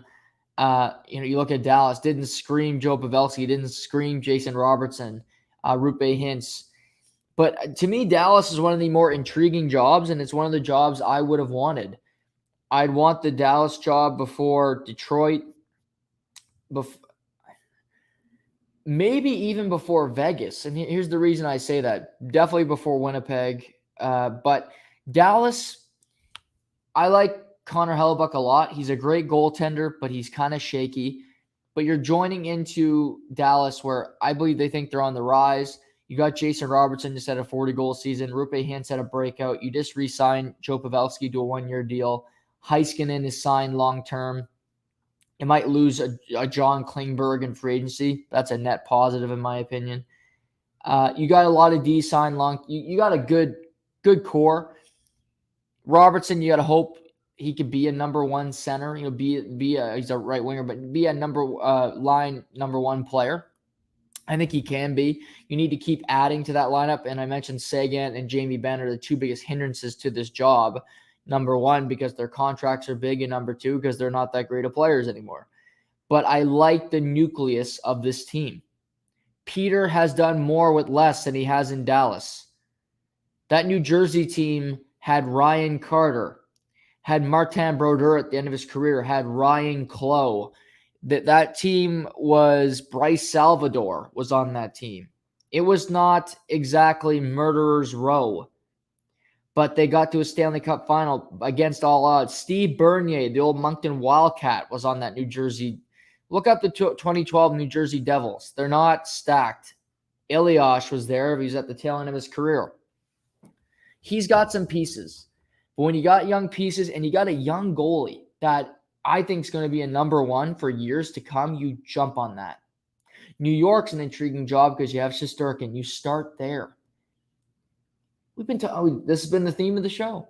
You look at Dallas, didn't scream Joe Pavelski, didn't scream Jason Robertson, Rupe Hintz. But to me, Dallas is one of the more intriguing jobs, and it's one of the jobs I would have wanted. I'd want the Dallas job before Detroit, maybe even before Vegas. And here's the reason I say that. Definitely before Winnipeg. But Dallas, I like Connor Hellebuyck a lot. He's a great goaltender, but he's kind of shaky. But you're joining into Dallas, where I believe they think they're on the rise. You got Jason Robertson just had a 40-goal season. Rupe Hintz had a breakout. You just re-signed Joe Pavelski to a 1-year deal. Heiskanen is signed long-term. You might lose a John Klingberg in free agency. That's a net positive in my opinion. You got a lot of D signed long. You got a good core. Robertson, you got to hope he could be a number 1 center. He's a right winger, but be a number 1 player. I think he can be. You need to keep adding to that lineup. And I mentioned Sagan and Jamie Benn are the 2 biggest hindrances to this job. Number 1, because their contracts are big, and number 2, because they're not that great of players anymore. But I like the nucleus of this team. Peter has done more with less than he has in Dallas. That New Jersey team had Ryan Carter, had Martin Brodeur at the end of his career, had Ryan Clough. That team was Bryce Salvador was on that team. It was not exactly murderer's row, but they got to a Stanley Cup final against all odds. Steve Bernier, the old Moncton Wildcat, was on that New Jersey. Look up the 2012 New Jersey Devils. They're not stacked. Elias was there. He's at the tail end of his career. He's got some pieces. But when you got young pieces and you got a young goalie that I think is going to be a number 1 for years to come, you jump on that. New York's an intriguing job because you have Shesterkin. You start there. This has been the theme of the show.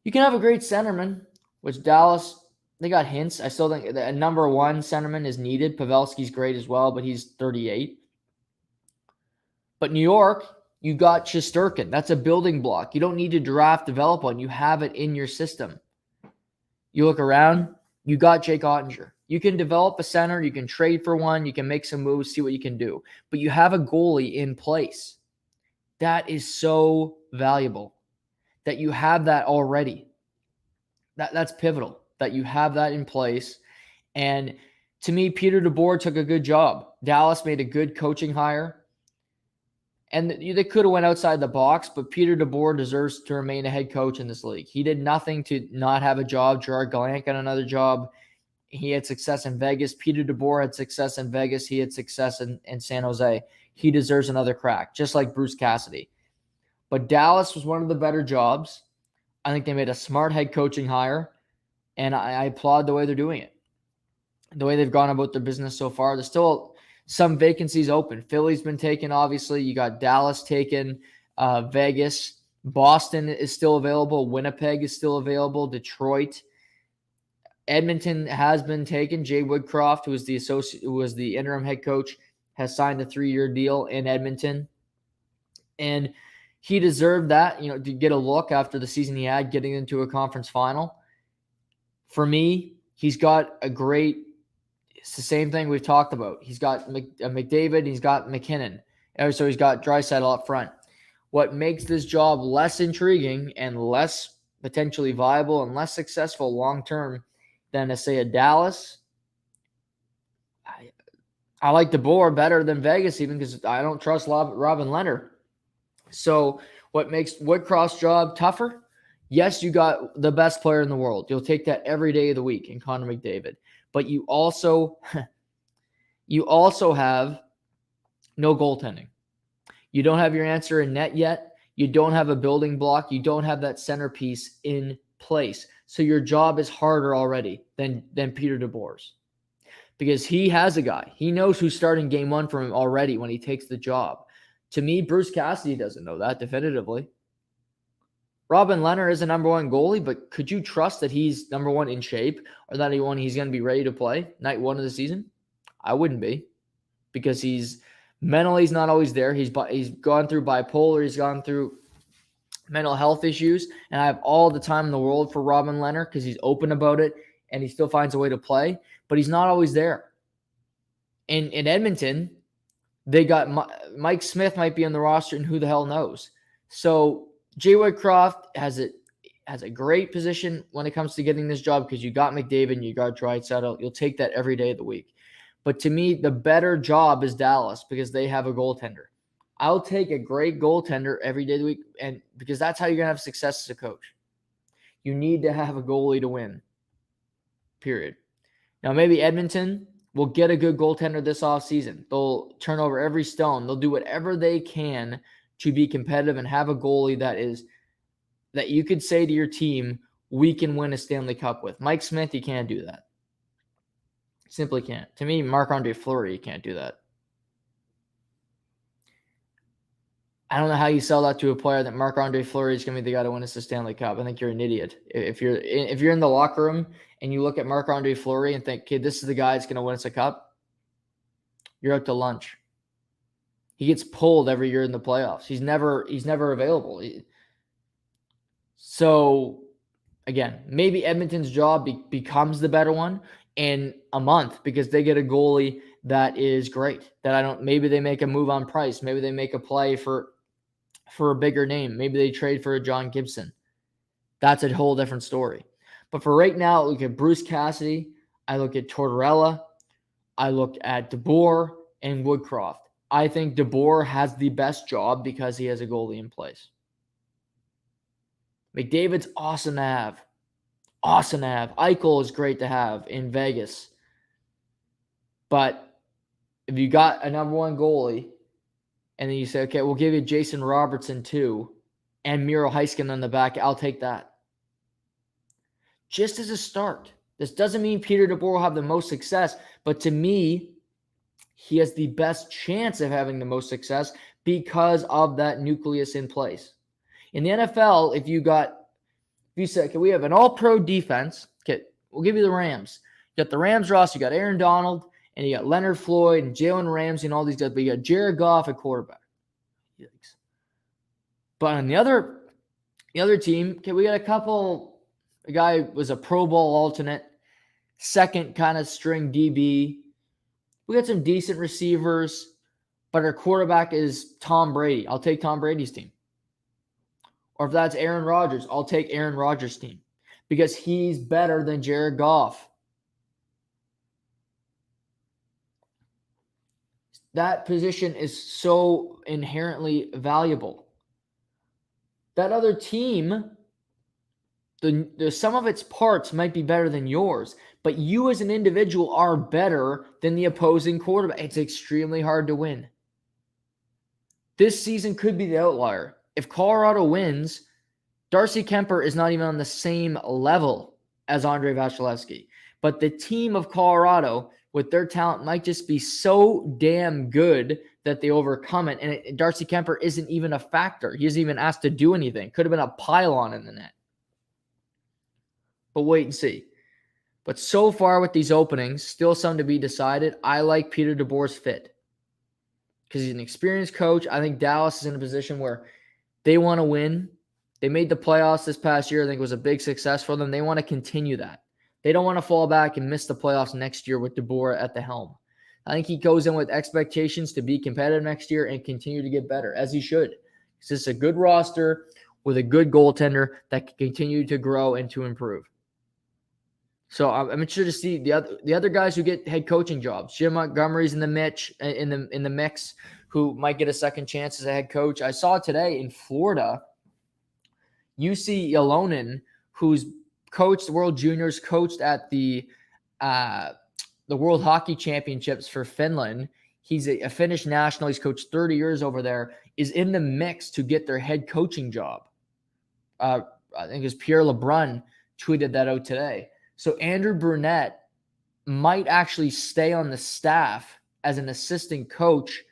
You can have a great centerman, which Dallas, they got hints. I still think a number 1 centerman is needed. Pavelski's great as well, but he's 38. But New York, you got Shesterkin. That's a building block. You don't need to develop one. You have it in your system. You look around, you got Jake Ottinger. You can develop a center. You can trade for one. You can make some moves, see what you can do. But you have a goalie in place. That is so valuable that you have that already. That's pivotal, that you have that in place. And to me, Peter DeBoer took a good job. Dallas made a good coaching hire. And they could have went outside the box, but Peter DeBoer deserves to remain a head coach in this league. He did nothing to not have a job. Gerard Gallant got another job. He had success in Vegas. Peter DeBoer had success in Vegas. He had success in San Jose. He deserves another crack, just like Bruce Cassidy. But Dallas was one of the better jobs. I think they made a smart head coaching hire, and I applaud the way they're doing it, the way they've gone about their business so far. There's still some vacancies open. Philly's been taken, obviously. You got Dallas taken, Vegas. Boston is still available. Winnipeg is still available. Detroit. Edmonton has been taken. Jay Woodcroft, who was the interim head coach, has signed a 3-year deal in Edmonton. And he deserved that, to get a look after the season he had, getting into a conference final. For me, he's got it's the same thing we've talked about. He's got McDavid, he's got McKinnon. So he's got Dreisseil up front. What makes this job less intriguing and less potentially viable and less successful long-term than, say, a Dallas, I like DeBoer better than Vegas even because I don't trust Robin Leonard. So what makes Woodcroft's job tougher? Yes, you got the best player in the world. You'll take that every day of the week in Connor McDavid. But you also have no goaltending. You don't have your answer in net yet. You don't have a building block. You don't have that centerpiece in place. So your job is harder already than Peter DeBoer's, because he has a guy. He knows who's starting game one for him already when he takes the job. To me, Bruce Cassidy doesn't know that definitively. Robin Lehner is a number one goalie, but could you trust that he's number one in shape, or that he's going to be ready to play night one of the season? I wouldn't be, because he's mentally not always there. He's gone through bipolar. He's gone through mental health issues, and I have all the time in the world for Robin Lehner because he's open about it and he still finds a way to play, but he's not always there. In Edmonton, they got Mike Smith might be on the roster, and who the hell knows? So Jay Woodcroft has a great position when it comes to getting this job, because you got McDavid and you got Dreisseil. You'll take that every day of the week. But to me, the better job is Dallas, because they have a goaltender. I'll take a great goaltender every day of the week, and because that's how you're going to have success as a coach. You need to have a goalie to win, period. Now, maybe Edmonton will get a good goaltender this offseason. They'll turn over every stone. They'll do whatever they can to be competitive and have a goalie that you could say to your team, we can win a Stanley Cup with. Mike Smith, you can't do that. Simply can't. To me, Marc-Andre Fleury, you can't do that. I don't know how you sell that to a player that Marc-Andre Fleury is going to be the guy to win us the Stanley Cup. I think you're an idiot. If you're in the locker room and you look at Marc-Andre Fleury and think, okay, this is the guy that's going to win us a cup, you're out to lunch. He gets pulled every year in the playoffs. He's never available. So, again, maybe Edmonton's job becomes the better one in a month, because they get a goalie that is great. Maybe they make a move on Price. Maybe they make a play for a bigger name. Maybe they trade for a John Gibson. That's a whole different story. But for right now, I look at Bruce Cassidy. I look at Tortorella. I look at DeBoer and Woodcroft. I think DeBoer has the best job because he has a goalie in place. McDavid's awesome to have. Awesome to have. Eichel is great to have in Vegas. But if you got a number one goalie, and then you say, okay, we'll give you Jason Robertson too, and Miro Heiskanen on the back, I'll take that. Just as a start. This doesn't mean Peter DeBoer will have the most success, but to me, he has the best chance of having the most success because of that nucleus in place. In the NFL, if you say, okay, we have an all-pro defense, okay, we'll give you the Rams. You got the Rams roster, you got Aaron Donald, and you got Leonard Floyd and Jalen Ramsey and all these guys, but you got Jared Goff at quarterback. Yikes. But on the other team, okay, we got a guy was a Pro Bowl alternate, second kind of string DB. We got some decent receivers, but our quarterback is Tom Brady. I'll take Tom Brady's team. Or if that's Aaron Rodgers, I'll take Aaron Rodgers' team, because he's better than Jared Goff. That position is so inherently valuable. That other team, the sum of its parts might be better than yours, but you as an individual are better than the opposing quarterback. It's extremely hard to win. This season could be the outlier. If Colorado wins, Darcy Kemper is not even on the same level as Andrei Vasilevsky. But the team of Colorado, with their talent, might just be so damn good that they overcome it. And Darcy Kemper isn't even a factor. He isn't even asked to do anything. Could have been a pylon in the net. But wait and see. But so far with these openings, still some to be decided. I like Peter DeBoer's fit, because he's an experienced coach. I think Dallas is in a position where they want to win. They made the playoffs this past year. I think it was a big success for them. They want to continue that. They don't want to fall back and miss the playoffs next year with DeBoer at the helm. I think he goes in with expectations to be competitive next year and continue to get better, as he should. It's just a good roster with a good goaltender that can continue to grow and to improve. So I'm interested to see the other guys who get head coaching jobs. Jim Montgomery's in the mix, who might get a second chance as a head coach. I saw today in Florida, UC Ylonen, who's coached the World Juniors, coached at the World Hockey Championships for Finland. He's a Finnish national. He's coached 30 years over there. is in the mix to get their head coaching job. I think it was Pierre LeBrun tweeted that out today. So Andrew Brunette might actually stay on the staff as an assistant coach,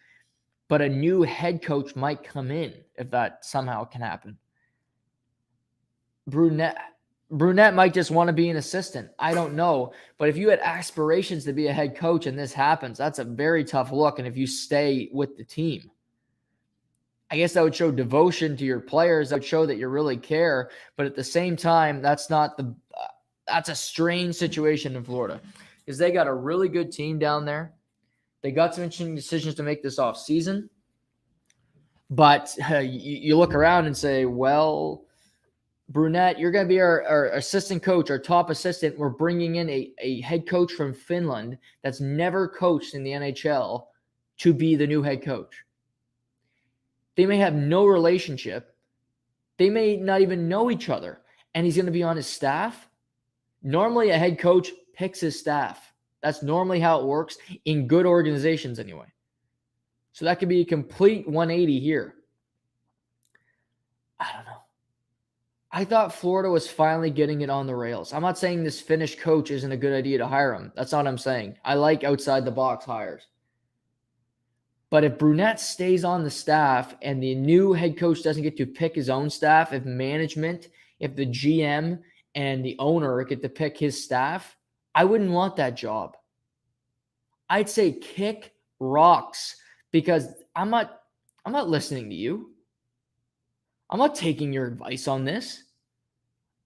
but a new head coach might come in if that somehow can happen. Brunette might just want to be an assistant. I don't know. But if you had aspirations to be a head coach and this happens, that's a very tough look. And if you stay with the team, I guess that would show devotion to your players. That would show that you really care. But at the same time, that's a strange situation in Florida because they got a really good team down there. They got some interesting decisions to make this offseason. But you look around and say, well, Brunette, you're going to be our assistant coach, our top assistant. We're bringing in a head coach from Finland that's never coached in the NHL to be the new head coach. They may have no relationship. They may not even know each other. And he's going to be on his staff. Normally, a head coach picks his staff. That's normally how it works in good organizations anyway. So that could be a complete 180 here. I don't know. I thought Florida was finally getting it on the rails. I'm not saying this Finnish coach isn't a good idea to hire him. That's not what I'm saying. I like outside-the-box hires. But if Brunette stays on the staff and the new head coach doesn't get to pick his own staff, if the GM and the owner get to pick his staff, I wouldn't want that job. I'd say kick rocks because I'm not listening to you. I'm not taking your advice on this.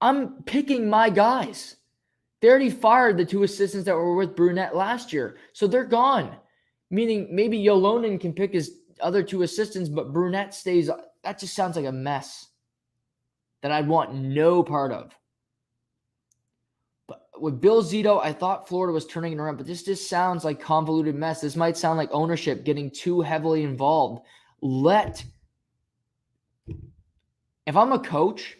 I'm picking my guys. They already fired the two assistants that were with Brunette last year, so they're gone. Meaning maybe Yolonen can pick his other two assistants, but Brunette stays. That just sounds like a mess that I'd want no part of. But with Bill Zito, I thought Florida was turning it around, but this just sounds like convoluted mess. This might sound like ownership getting too heavily involved. If I'm a coach,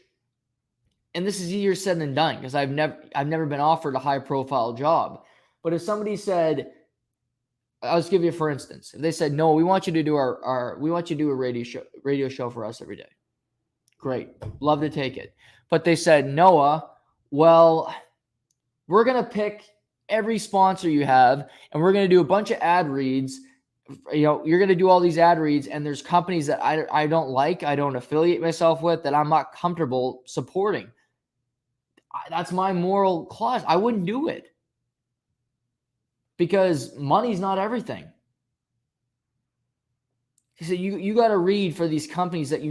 and this is easier said than done because I've never been offered a high-profile job, but if somebody said, I'll just give you for instance, if they said, no, we want you to do we want you to do a radio show for us every day. Great. Love to take it. But they said, Noah, well, we're going to pick every sponsor you have and we're going to do a bunch of ad reads. You're going to do all these ad reads and there's companies that I don't like, I don't affiliate myself with, that I'm not comfortable supporting. That's my moral clause. I wouldn't do it because money's not everything. So you got to read for these companies that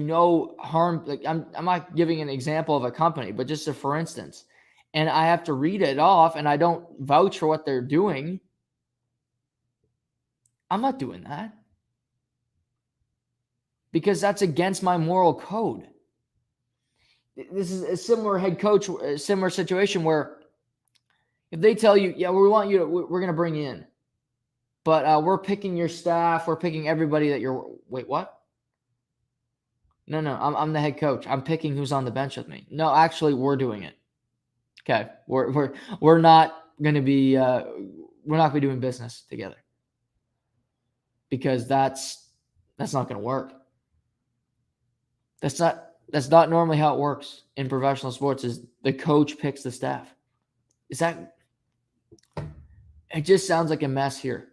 harm. Like I'm not giving an example of a company, but just for instance, and I have to read it off and I don't vouch for what they're doing. I'm not doing that because that's against my moral code. This is a similar head coach, a similar situation where if they tell you, yeah, we're going to bring you in, but we're picking your staff, we're picking everybody that wait, what? No, I'm the head coach. I'm picking who's on the bench with me. No, actually, we're doing it. Okay, we're not going to be doing business together. Because that's not going to work. That's not normally how it works in professional sports. Is the coach picks the staff? It just sounds like a mess here.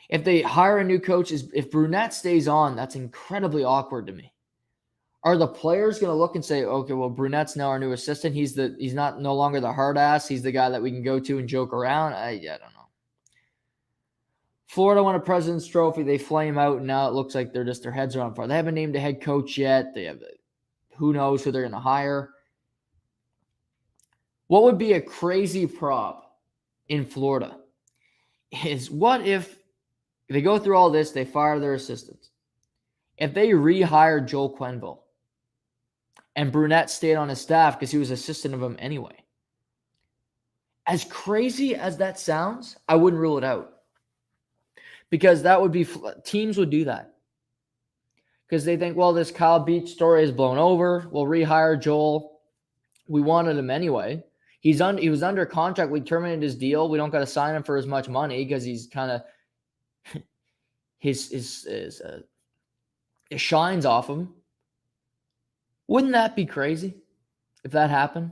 If they hire a new coach, if Brunette stays on, that's incredibly awkward to me. Are the players going to look and say, okay, well, Brunette's now our new assistant. He's no longer the hard ass. He's the guy that we can go to and joke around. I don't know. Florida won a President's Trophy. They flame out, and now it looks like their heads are on fire. They haven't named a head coach yet. Who knows who they're going to hire. What would be a crazy prop in Florida is what if they go through all this, they fire their assistants. If they rehire Joel Quenneville and Brunette stayed on his staff because he was assistant of him anyway. As crazy as that sounds, I wouldn't rule it out. Because teams would do that. Because they think, well, this Kyle Beach story is blown over. We'll rehire Joel. We wanted him anyway. He was under contract. We terminated his deal. We don't got to sign him for as much money because he's kind of his It shines off him. Wouldn't that be crazy if that happened?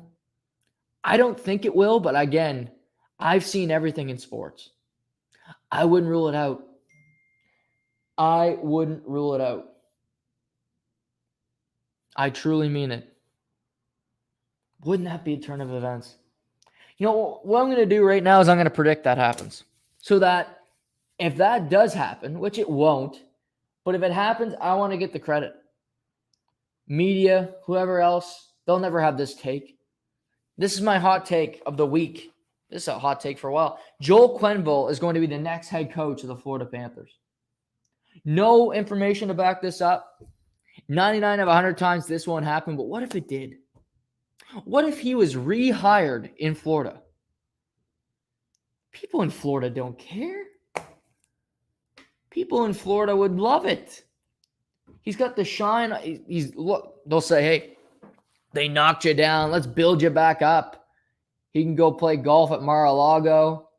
I don't think it will, but again, I've seen everything in sports. I wouldn't rule it out. I wouldn't rule it out. I truly mean it. Wouldn't that be a turn of events? You know, what I'm going to do right now is I'm going to predict that happens. So that if that does happen, which it won't, but if it happens, I want to get the credit. Media, whoever else, they'll never have this take. This is my hot take of the week. This is a hot take for a while. Joel Quenneville is going to be the next head coach of the Florida Panthers. No information to back this up. 99 of 100 times this won't happen, but what if it did? What if he was rehired in Florida? People in Florida don't care. People in Florida would love it. He's got the shine. Look, they'll say, hey, they knocked you down. Let's build you back up. He can go play golf at Mar-a-Lago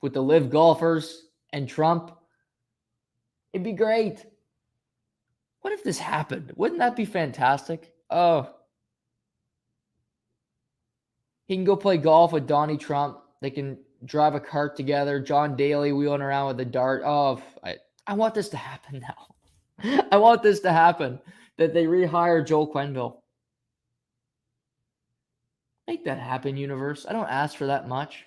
with the live golfers and Trump. It'd be great. What if this happened? Wouldn't that be fantastic? Oh. He can go play golf with Donnie Trump. They can drive a cart together. John Daly wheeling around with a dart. Oh, I want this to happen now. I want this to happen. That they rehire Joel Quenneville. Make that happen, universe. I don't ask for that much.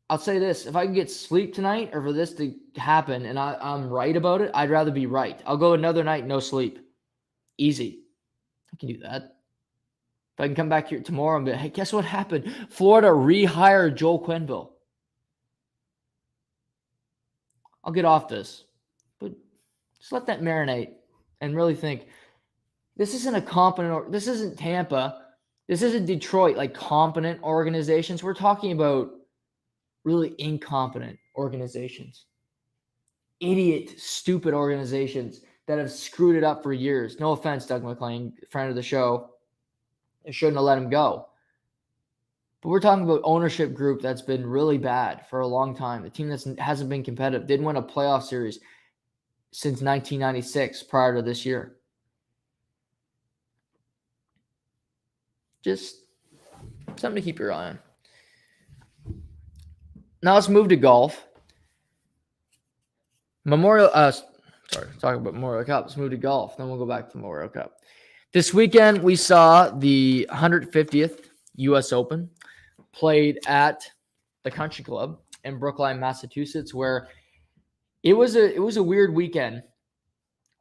I'll say this. If I can get sleep tonight or for this to happen and I'm right about it, I'd rather be right. I'll go another night, no sleep. Easy. I can do that. If I can come back here tomorrow and be like, hey, guess what happened? Florida rehired Joel Quenneville. I'll get off this. But just let that marinate and really think. This isn't Tampa. This isn't Detroit, like competent organizations. We're talking about really incompetent organizations. Idiot, stupid organizations that have screwed it up for years. No offense, Doug McLean, friend of the show. I shouldn't have let him go. But we're talking about ownership group that's been really bad for a long time. A team that hasn't been competitive. Didn't win a playoff series since 1996 prior to this year. Just something to keep your eye on. Now let's move to golf. Talking about Memorial Cup. Let's move to golf. Then we'll go back to Memorial Cup. This weekend, we saw the 150th U.S. Open played at the Country Club in Brookline, Massachusetts, where it was a weird weekend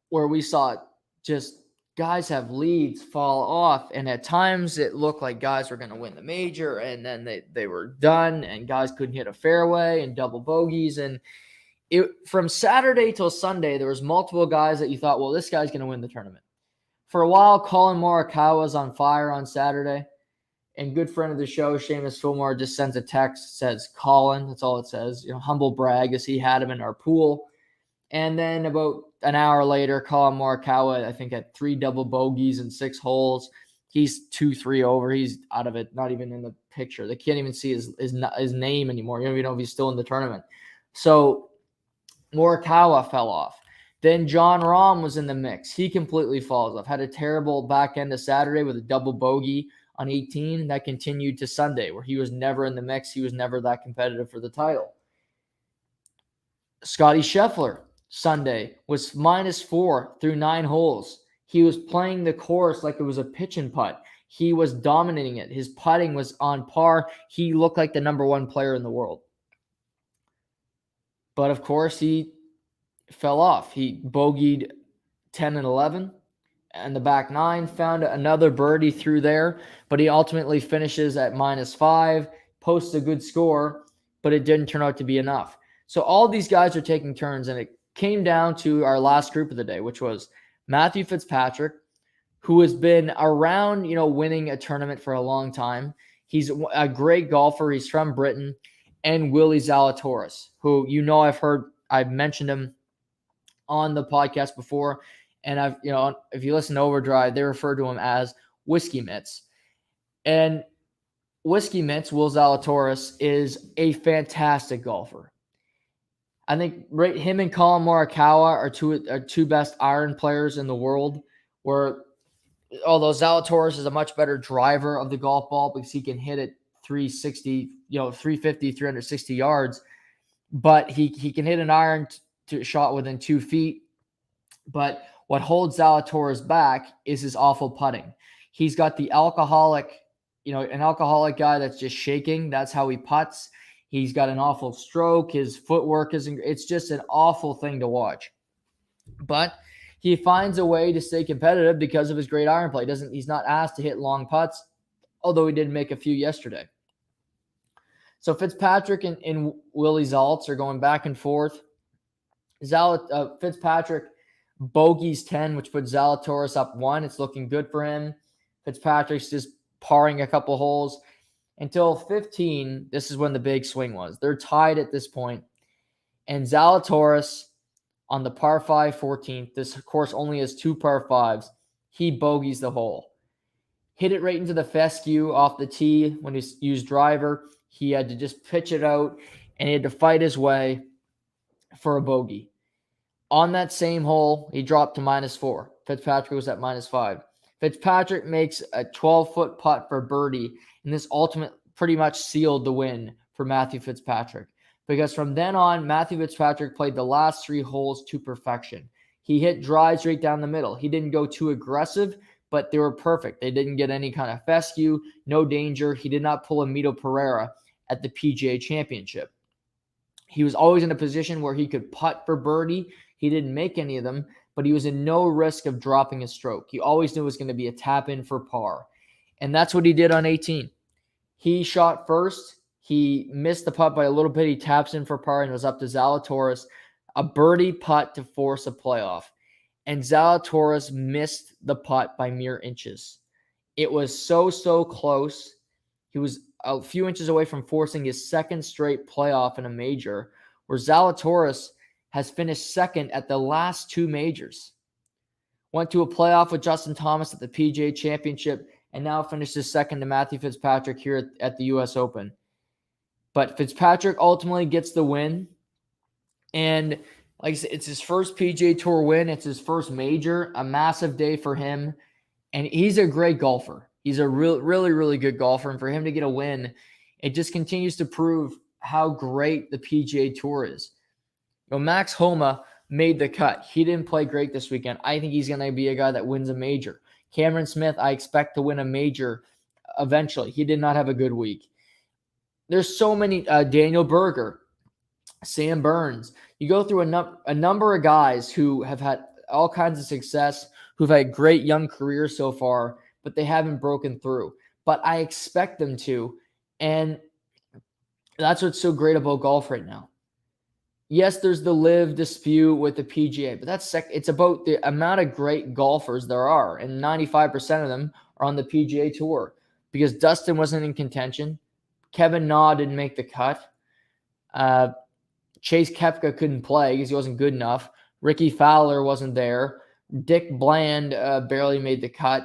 where we saw just guys have leads fall off, and at times it looked like guys were going to win the major, and then they were done, and guys couldn't hit a fairway and double bogeys. And from Saturday till Sunday, there was multiple guys that you thought, well, this guy's going to win the tournament. For a while, Colin Morikawa was on fire on Saturday, and good friend of the show, Seamus Fillmore, just sends a text, says Colin. That's all it says. Humble brag as he had him in our pool. And then about an hour later, Colin Morikawa, I think, had 3 double bogeys and 6 holes. He's 2-3 over. He's out of it, not even in the picture. They can't even see his name anymore. You don't even know if he's still in the tournament. So Morikawa fell off. Then John Rahm was in the mix. He completely falls off. Had a terrible back end of Saturday with a double bogey on 18. And that continued to Sunday, where he was never in the mix. He was never that competitive for the title. Scotty Scheffler, Sunday, was -4 through 9 holes. He was playing the course like it was a pitch and putt. He was dominating it. His putting was on par. He looked like the number 1 player in the world. But, of course, he fell off. He bogeyed 10 and 11 and the back 9, found another birdie through there, but he ultimately finishes at -5, posts a good score, but it didn't turn out to be enough. So all these guys are taking turns, and it came down to our last group of the day, which was Matthew Fitzpatrick, who has been around, winning a tournament for a long time. He's a great golfer. He's from Britain. And Will Zalatoris, who, I've mentioned him on the podcast before. And if you listen to Overdrive, they refer to him as Whiskey Mitts. And Whiskey Mitts, Will Zalatoris, is a fantastic golfer. I think him and Colin Morikawa are two best iron players in the world. Where although Zalatoris is a much better driver of the golf ball because he can hit it 360, 350, 360 yards, but he can hit an iron shot within 2 feet. But what holds Zalatoris back is his awful putting. He's got the alcoholic, an alcoholic guy that's just shaking. That's how he putts. He's got an awful stroke. His footwork it's just an awful thing to watch. But he finds a way to stay competitive because of his great iron play. He's not asked to hit long putts, although he did make a few yesterday. So Fitzpatrick and Willie Zaltz are going back and forth. Fitzpatrick bogeys 10, which puts Zalatoris up 1. It's looking good for him. Fitzpatrick's just parring a couple holes. Until 15, this is when the big swing was. They're tied at this point. And Zalatoris on the par 5 14th, this course only has 2 par 5s. He bogeys the hole. Hit it right into the fescue off the tee when he used driver. He had to just pitch it out, and he had to fight his way for a bogey. On that same hole, he dropped to -4. Fitzpatrick was at -5. Fitzpatrick makes a 12-foot putt for birdie, and this pretty much sealed the win for Matthew Fitzpatrick. Because from then on, Matthew Fitzpatrick played the last 3 holes to perfection. He hit drives right down the middle. He didn't go too aggressive, but they were perfect. They didn't get any kind of fescue, no danger. He did not pull a Mito Pereira at the PGA Championship. He was always in a position where he could putt for birdie. He didn't make any of them, but he was in no risk of dropping a stroke. He always knew it was going to be a tap in for par. And that's what he did on 18. He shot first. He missed the putt by a little bit. He taps in for par, and it was up to Zalatoris, a birdie putt to force a playoff. And Zalatoris missed the putt by mere inches. It was so close. He was a few inches away from forcing his second straight playoff in a major, where Zalatoris has finished second at the last 2 majors. Went to a playoff with Justin Thomas at the PGA Championship, and now finishes second to Matthew Fitzpatrick here at the U.S. Open. But Fitzpatrick ultimately gets the win. And like I said, it's his first PGA Tour win. It's his first major, a massive day for him. And he's a great golfer. He's a really good golfer. And for him to get a win, it just continues to prove how great the PGA Tour is. Max Homa made the cut. He didn't play great this weekend. I think he's going to be a guy that wins a major. Cameron Smith, I expect to win a major eventually. He did not have a good week. There's so many. Daniel Berger, Sam Burns. You go through a number of guys who have had all kinds of success, who've had great young careers so far, but they haven't broken through. But I expect them to. And that's what's so great about golf right now. Yes, there's the LIV dispute with the PGA, but it's about the amount of great golfers there are, and 95% of them are on the PGA Tour because Dustin wasn't in contention. Kevin Na didn't make the cut. Chase Koepka couldn't play because he wasn't good enough. Ricky Fowler wasn't there. Dick Bland barely made the cut.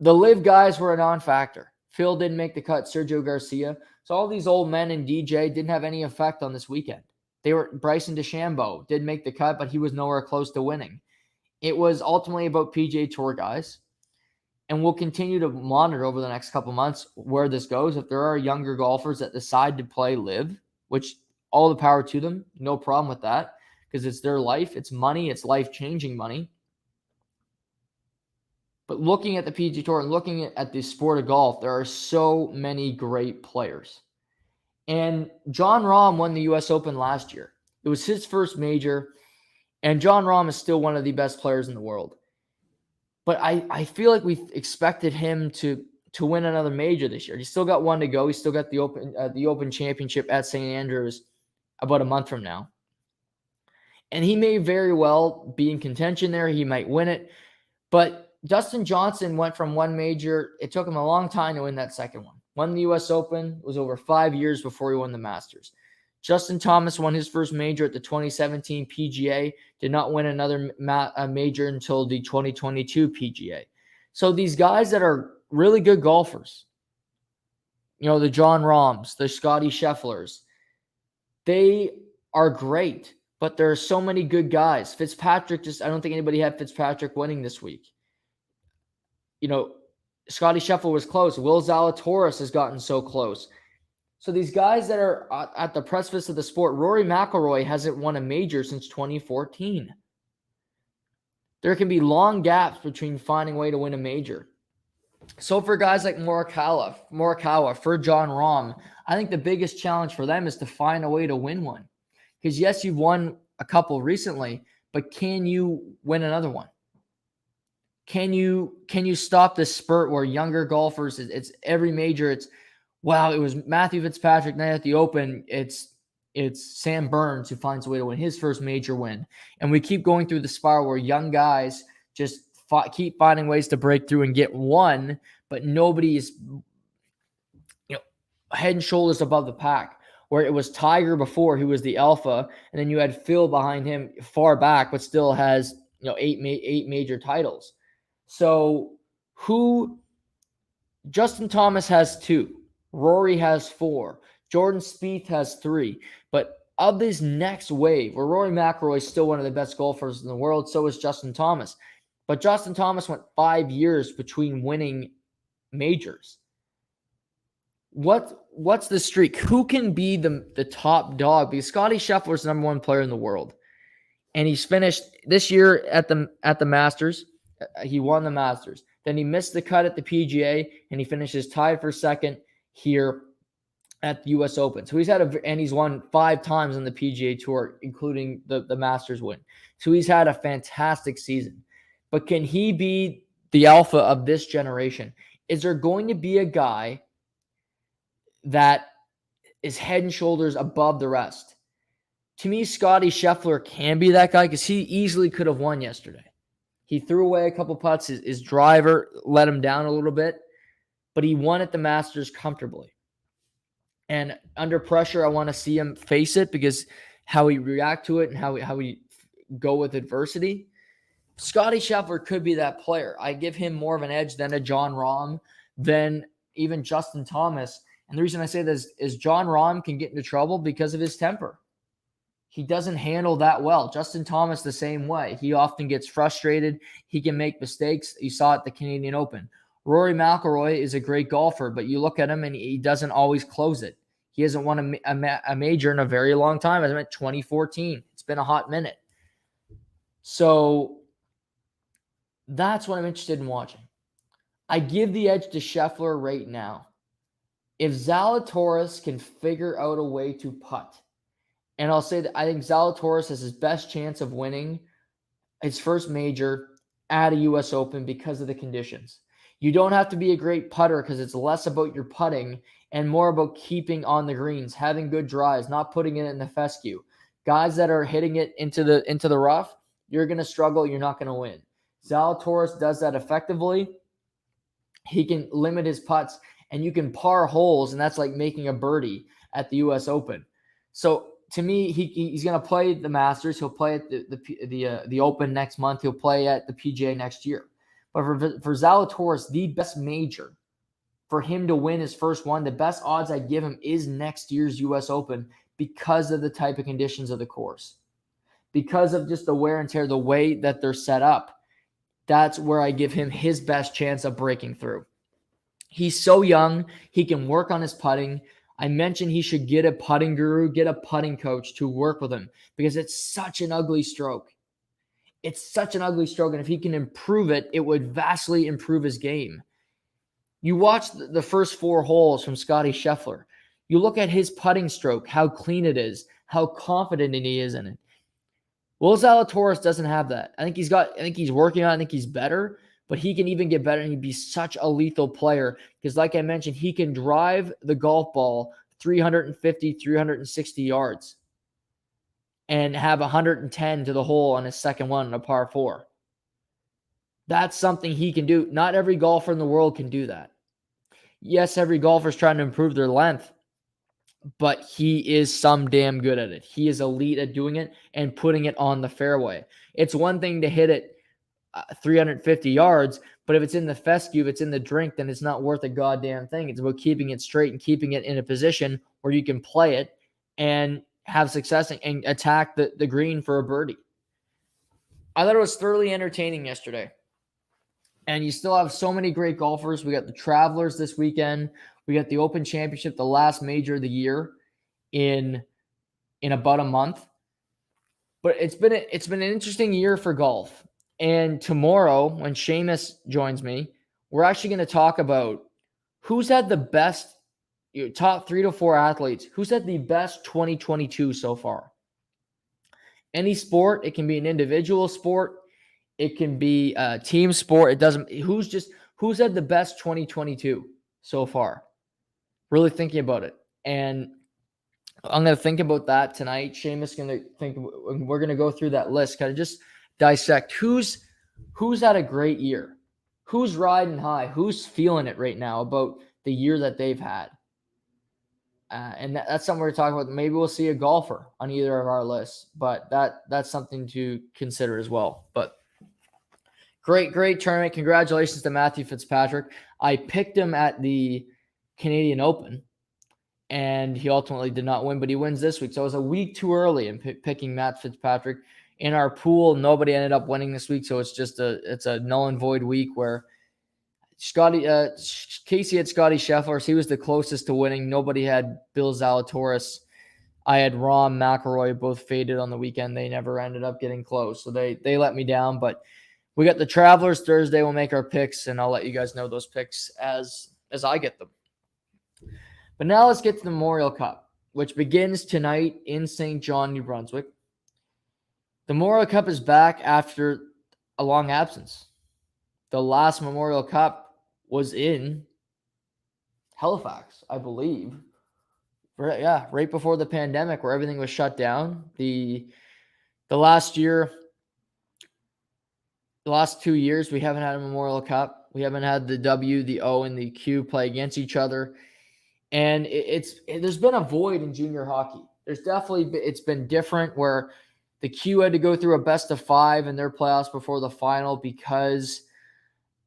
The LIV guys were a non-factor. Phil didn't make the cut. Sergio Garcia. So all these old men and DJ didn't have any effect on this weekend. Bryson DeChambeau did make the cut, but he was nowhere close to winning. It was ultimately about PGA Tour guys. And we'll continue to monitor over the next couple months where this goes. If there are younger golfers that decide to play LIV, which all the power to them, no problem with that, because it's their life, it's money, it's life-changing money. But looking at the PGA Tour and looking at the sport of golf, there are so many great players. And Jon Rahm won the U.S. Open last year. It was his first major, and Jon Rahm is still one of the best players in the world. But I feel like we expected him to win another major this year. He's still got one to go. He's still got the Open Championship at St. Andrews about a month from now. And he may very well be in contention there. He might win it. But Dustin Johnson went from one major. It took him a long time to win that second one. Won the U.S. Open. It was over 5 years before he won the Masters. Justin Thomas won his first major at the 2017 PGA. Did not win another major until the 2022 PGA. So these guys that are really good golfers, the Jon Rahms, the Scotty Schefflers, they are great, but there are so many good guys. Fitzpatrick I don't think anybody had Fitzpatrick winning this week. Scottie Scheffler was close. Will Zalatoris has gotten so close. So these guys that are at the precipice of the sport, Rory McIlroy hasn't won a major since 2014. There can be long gaps between finding a way to win a major. So for guys like Morikawa, for Jon Rahm, I think the biggest challenge for them is to find a way to win one. Because yes, you've won a couple recently, but can you win another one? Can you stop this spurt where younger golfers, it's every major, it was Matthew Fitzpatrick night at the Open, it's Sam Burns who finds a way to win his first major win. And we keep going through the spiral where young guys just keep finding ways to break through and get one, but nobody is head and shoulders above the pack. Where it was Tiger before, who was the alpha, and then you had Phil behind him far back, but still has 8 major titles. So Justin Thomas has 2, Rory has 4, Jordan Spieth has 3, but of this next wave, where Rory McIlroy is still one of the best golfers in the world, so is Justin Thomas. But Justin Thomas went 5 years between winning majors. What's the streak? Who can be the top dog? Because Scottie Scheffler is the number 1 player in the world, and he's finished this year at the Masters. He won the Masters. Then he missed the cut at the PGA, and he finishes tied for second here at the U.S. Open. So he's won 5 times on the PGA Tour, including the Masters win. So he's had a fantastic season. But can he be the alpha of this generation? Is there going to be a guy that is head and shoulders above the rest? To me, Scottie Scheffler can be that guy because he easily could have won yesterday. He threw away a couple putts. His driver let him down a little bit, but he won at the Masters comfortably. And under pressure, I want to see him face it because how he react to it and how he go with adversity. Scottie Scheffler could be that player. I give him more of an edge than a Jon Rahm, than even Justin Thomas. And the reason I say this is Jon Rahm can get into trouble because of his temper. He doesn't handle that well. Justin Thomas the same way. He often gets frustrated. He can make mistakes. You saw at the Canadian Open. Rory McIlroy is a great golfer, but you look at him and he doesn't always close it. He hasn't won a major in a very long time. I meant 2014. It's been a hot minute. So that's what I'm interested in watching. I give the edge to Scheffler right now. If Zalatoris can figure out a way to putt, and I'll say that I think Zalatoris has his best chance of winning his first major at a U.S. Open because of the conditions. You don't have to be a great putter because it's less about your putting and more about keeping on the greens, having good drives, not putting it in the fescue. Guys that are hitting it into the rough, you're going to struggle. You're not going to win. Zalatoris does that effectively. He can limit his putts, and you can par holes, and that's like making a birdie at the U.S. Open. So to me, he's going to play the Masters. He'll play at the Open next month. He'll play at the PGA next year. But for Zalatoris, the best major for him to win his first one, the best odds I give him is next year's U.S. Open because of the type of conditions of the course, because of just the wear and tear, the way that they're set up. That's where I give him his best chance of breaking through. He's so young. He can work on his putting. I mentioned he should get a putting guru, get a putting coach to work with him because it's such an ugly stroke. It's such an ugly stroke, and if he can improve it, it would vastly improve his game. You watch the first 4 holes from Scottie Scheffler. You look at his putting stroke, how clean it is, how confident he is in it. Will Zalatoris doesn't have that. I think he's working on it. I think he's better, but he can even get better, and he'd be such a lethal player because, like I mentioned, he can drive the golf ball 350, 360 yards and have 110 to the hole on his second one in a par 4. That's something he can do. Not every golfer in the world can do that. Yes, every golfer is trying to improve their length, but he is some damn good at it. He is elite at doing it and putting it on the fairway. It's one thing to hit it 350 yards, but if it's in the fescue, if it's in the drink, then it's not worth a goddamn thing. It's about keeping it straight and keeping it in a position where you can play it and have success and attack the green for a birdie. I thought it was thoroughly entertaining yesterday. And you still have so many great golfers. We got the Travelers this weekend. We got the Open Championship, the last major of the year in about a month. But it's been an interesting year for golf. And tomorrow, when Seamus joins me, we're actually going to talk about who's had the best top 3 to 4 athletes. Who's had the best 2022 so far? Any sport, it can be an individual sport, it can be a team sport. It doesn't. Who's had the best 2022 so far? Really thinking about it, and I'm going to think about that tonight. Seamus is going to think. We're going to go through that list, kind of just dissect who's had a great year, who's riding high, who's feeling it right now about the year that they've had. And that's something we're talking about. Maybe we'll see a golfer on either of our lists, but that's something to consider as well. But great tournament. Congratulations to Matthew Fitzpatrick. I picked him at the Canadian Open, and he ultimately did not win, but he wins this week. So I was a week too early in picking Matt Fitzpatrick. In our pool, nobody ended up winning this week, so it's a null and void week where Casey had Scotty Scheffler. He was the closest to winning. Nobody had Will Zalatoris. I had Rahm, McIlroy, both faded on the weekend. They never ended up getting close, so they let me down. But we got the Travelers Thursday. We'll make our picks, and I'll let you guys know those picks as I get them. But now let's get to the Memorial Cup, which begins tonight in St. John, New Brunswick. The Memorial Cup is back after a long absence. The last Memorial Cup was in Halifax, I believe. Right before the pandemic, where everything was shut down. The last 2 years, we haven't had a Memorial Cup. We haven't had the W, the O, and the Q play against each other. And there's been a void in junior hockey. It's been different where the Q had to go through a best of 5 in their playoffs before the final because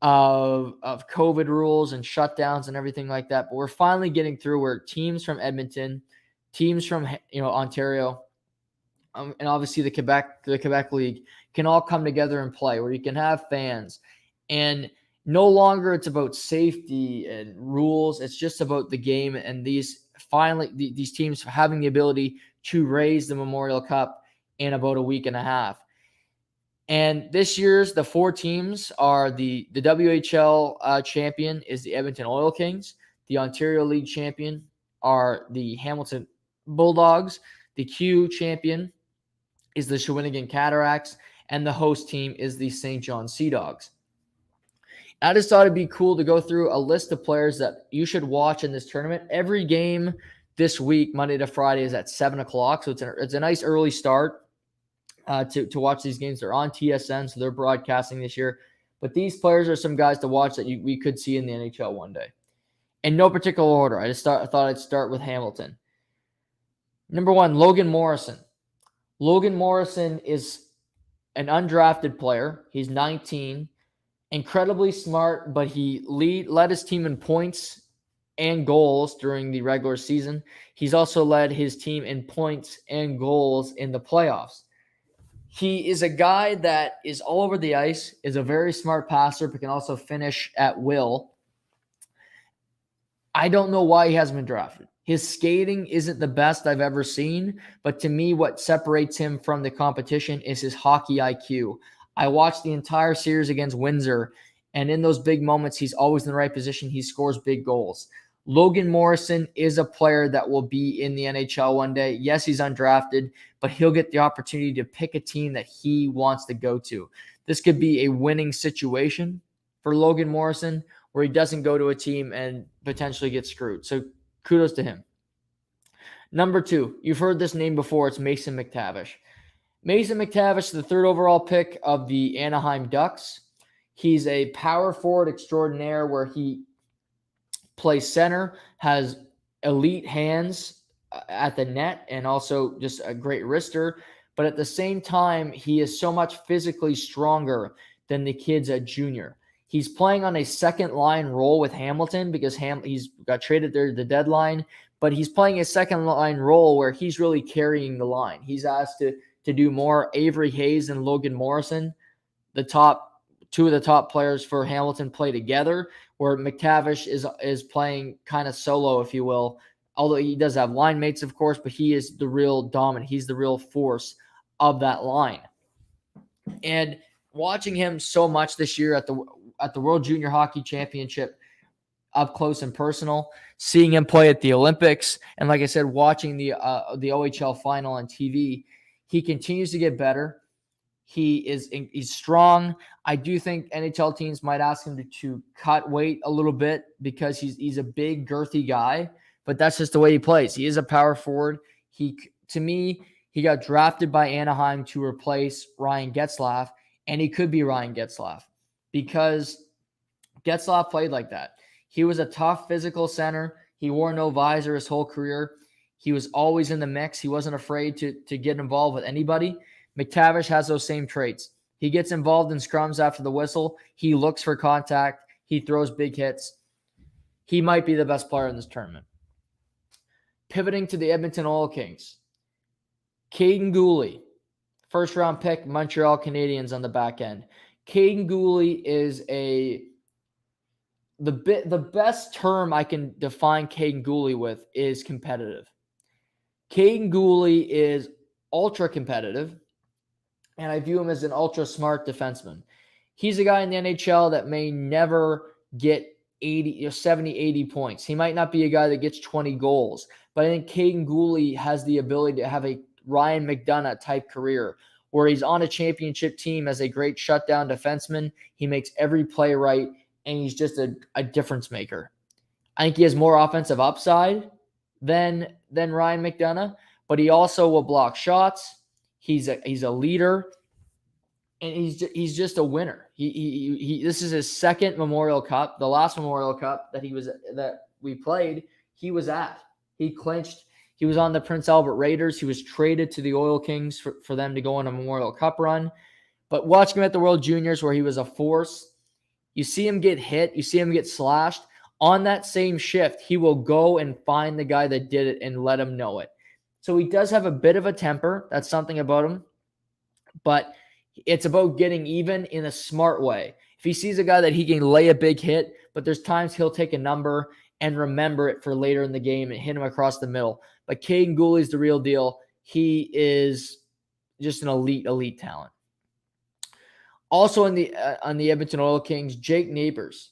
of COVID rules and shutdowns and everything like that. But we're finally getting through where teams from Edmonton, teams from Ontario, and obviously the Quebec League can all come together and play, where you can have fans. And no longer it's about safety and rules. It's just about the game, and these teams having the ability to raise the Memorial Cup in about a week and a half. And this year's the 4 teams are the WHL champion is the Edmonton Oil Kings. The Ontario League champion are the Hamilton Bulldogs. The Q champion is the Shawinigan Cataracts. And the host team is the St. John Sea Dogs. I just thought it'd be cool to go through a list of players that you should watch in this tournament. Every game this week, Monday to Friday, is at 7 o'clock. So it's a nice early start. To watch these games. They're on TSN, so they're broadcasting this year. But these players are some guys to watch that we could see in the NHL one day. In no particular order. I thought I'd start with Hamilton. Number 1, Logan Morrison. Logan Morrison is an undrafted player. He's 19. Incredibly smart, but he led his team in points and goals during the regular season. He's also led his team in points and goals in the playoffs. He is a guy that is all over the ice, is a very smart passer, but can also finish at will. I don't know why he hasn't been drafted. His skating isn't the best I've ever seen, but to me, what separates him from the competition is his hockey IQ. I watched the entire series against Windsor, and in those big moments, he's always in the right position. He scores big goals. Logan Morrison is a player that will be in the NHL one day. Yes, he's undrafted, but he'll get the opportunity to pick a team that he wants to go to. This could be a winning situation for Logan Morrison where he doesn't go to a team and potentially get screwed. So kudos to him. Number 2, you've heard this name before. It's Mason Mctavish. Mason Mctavish, the 3rd overall pick of the Anaheim Ducks. He's a power forward extraordinaire where he plays center, has elite hands at the net, and also just a great wrister. But at the same time, he is so much physically stronger than the kids at junior. He's playing on a second line role with Hamilton because he's got traded there at the deadline, but he's playing a second line role where he's really carrying the line. He's asked to do more. Avery Hayes and Logan Morrison, two of the top players for Hamilton, play together, where Mctavish is playing kind of solo, if you will, although he does have line mates, of course, but he is the real dominant. He's the real force of that line. And watching him so much this year at the World Junior Hockey Championship up close and personal, seeing him play at the Olympics, and like I said, watching the OHL final on TV, he continues to get better. He's strong. I do think NHL teams might ask him to cut weight a little bit because he's a big, girthy guy, but that's just the way he plays. He is a power forward. To me, he got drafted by Anaheim to replace Ryan Getzlaf, and he could be Ryan Getzlaf because Getzlaf played like that. He was a tough physical center. He wore no visor his whole career. He was always in the mix. He wasn't afraid to get involved with anybody. Mctavish has those same traits. He gets involved in scrums after the whistle. He looks for contact. He throws big hits. He might be the best player in this tournament. Pivoting to the Edmonton Oil Kings. Caden Gooley, first-round pick, Montreal Canadiens on the back end. Caden Gooley is the best term I can define Caden Gooley with is competitive. Caden Gooley is ultra competitive, and I view him as an ultra smart defenseman. He's a guy in the NHL that may never get 70, 80 points. He might not be a guy that gets 20 goals, but I think Caden Gooley has the ability to have a Ryan McDonough type career where he's on a championship team as a great shutdown defenseman. He makes every play right, and he's just a difference maker. I think he has more offensive upside than Ryan McDonough, but he also will block shots. He's a leader, and he's just a winner. This is his second Memorial Cup. The last Memorial Cup that we played, he was at. He clinched. He was on the Prince Albert Raiders. He was traded to the Oil Kings for them to go on a Memorial Cup run. But watching him at the World Juniors where he was a force, you see him get hit. You see him get slashed. On that same shift, he will go and find the guy that did it and let him know it. So he does have a bit of a temper. That's something about him. But it's about getting even in a smart way. If he sees a guy that he can lay a big hit, but there's times he'll take a number and remember it for later in the game and hit him across the middle. But Caden Gooley's the real deal. He is just an elite talent. Also on the Edmonton Oil Kings, Jake Neighbors.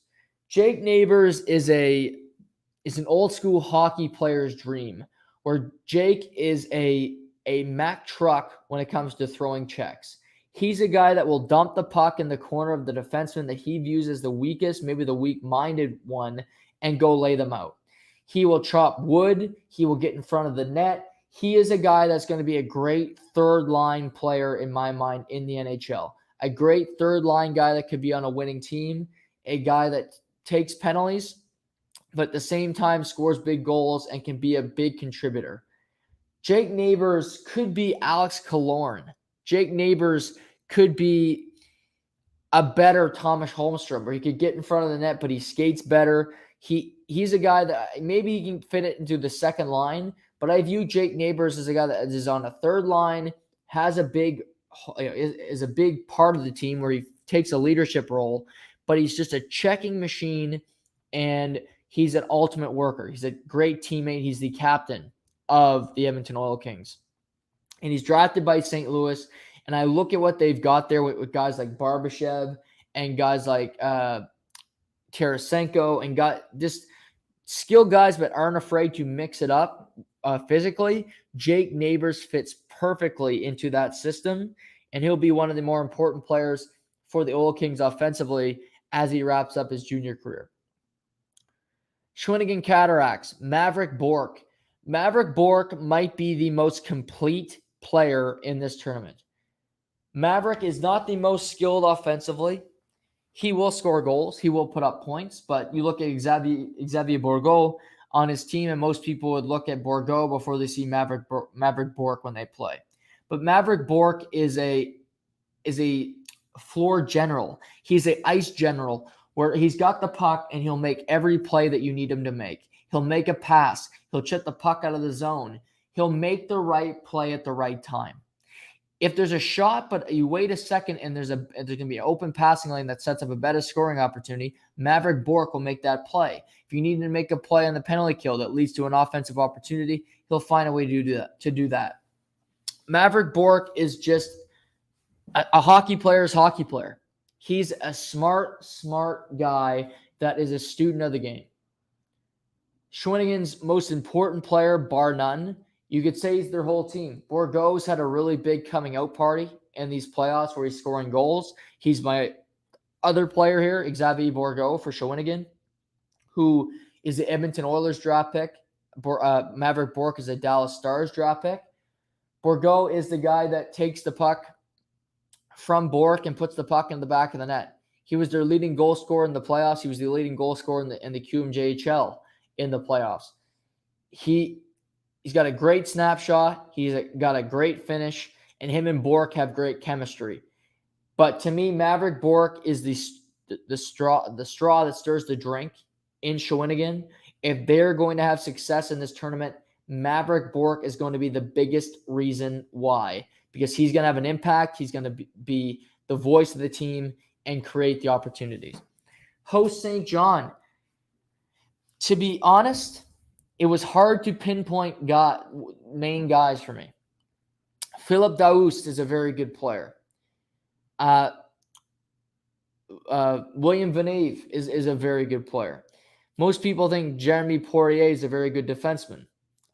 Jake Neighbors is an old school hockey player's dream, where Jake is a Mack truck when it comes to throwing checks. He's a guy that will dump the puck in the corner of the defenseman that he views as the weakest, maybe the weak-minded one, and go lay them out. He will chop wood. He will get in front of the net. He is a guy that's going to be a great third-line player, in my mind, in the NHL. A great third-line guy that could be on a winning team, a guy that takes penalties, but at the same time scores big goals and can be a big contributor. Jake Neighbors could be Alex Killorn. Jake Neighbors could be a better Thomas Holmstrom, where he could get in front of the net, but he skates better. He's a guy that maybe he can fit it into the second line, but I view Jake Neighbors as a guy that is on a third line, is a big part of the team where he takes a leadership role, but he's just a checking machine, and he's an ultimate worker. He's a great teammate. He's the captain of the Edmonton Oil Kings. And he's drafted by St. Louis. And I look at what they've got there with guys like Barbashev and guys like Tarasenko, and got just skilled guys but aren't afraid to mix it up physically. Jake Neighbors fits perfectly into that system, and he'll be one of the more important players for the Oil Kings offensively as he wraps up his junior career. Shawinigan Cataracts, Maverick Bourque. Maverick Bourque might be the most complete player in this tournament. Maverick is not the most skilled offensively. He will score goals. He will put up points. But you look at Xavier Bourgault on his team, and most people would look at Bourgault before they see Maverick Bourque when they play. But Maverick Bourque is a floor general. He's an ice general, where he's got the puck and he'll make every play that you need him to make. He'll make a pass. He'll chip the puck out of the zone. He'll make the right play at the right time. If there's a shot, but you wait a second and there's going to be an open passing lane that sets up a better scoring opportunity, Maverick Bourque will make that play. If you need to make a play on the penalty kill that leads to an offensive opportunity, he'll find a way to do that. Maverick Bourque is just a hockey player's hockey player. He's a smart guy that is a student of the game. Shawinigan's most important player, bar none, you could say he's their whole team. Bourgault's had a really big coming out party in these playoffs where he's scoring goals. He's my other player here, Xavier Bourgault for Shawinigan, who is the Edmonton Oilers draft pick. Maverick Bourque is a Dallas Stars draft pick. Bourgault is the guy that takes the puck from Bourque and puts the puck in the back of the net. He was their leading goal scorer in the playoffs. He was the leading goal scorer in the QMJHL in the playoffs. He's got a great snapshot. He's got a great finish, and him and Bourque have great chemistry. But to me, Maverick Bourque is the straw that stirs the drink in Shawinigan. If they're going to have success in this tournament, Maverick Bourque is going to be the biggest reason why, because he's going to have an impact. He's going to be the voice of the team and create the opportunities. Host St. John. To be honest, it was hard to pinpoint main guys for me. Philip Daoust is a very good player. William Veneve is a very good player. Most people think Jeremy Poirier is a very good defenseman.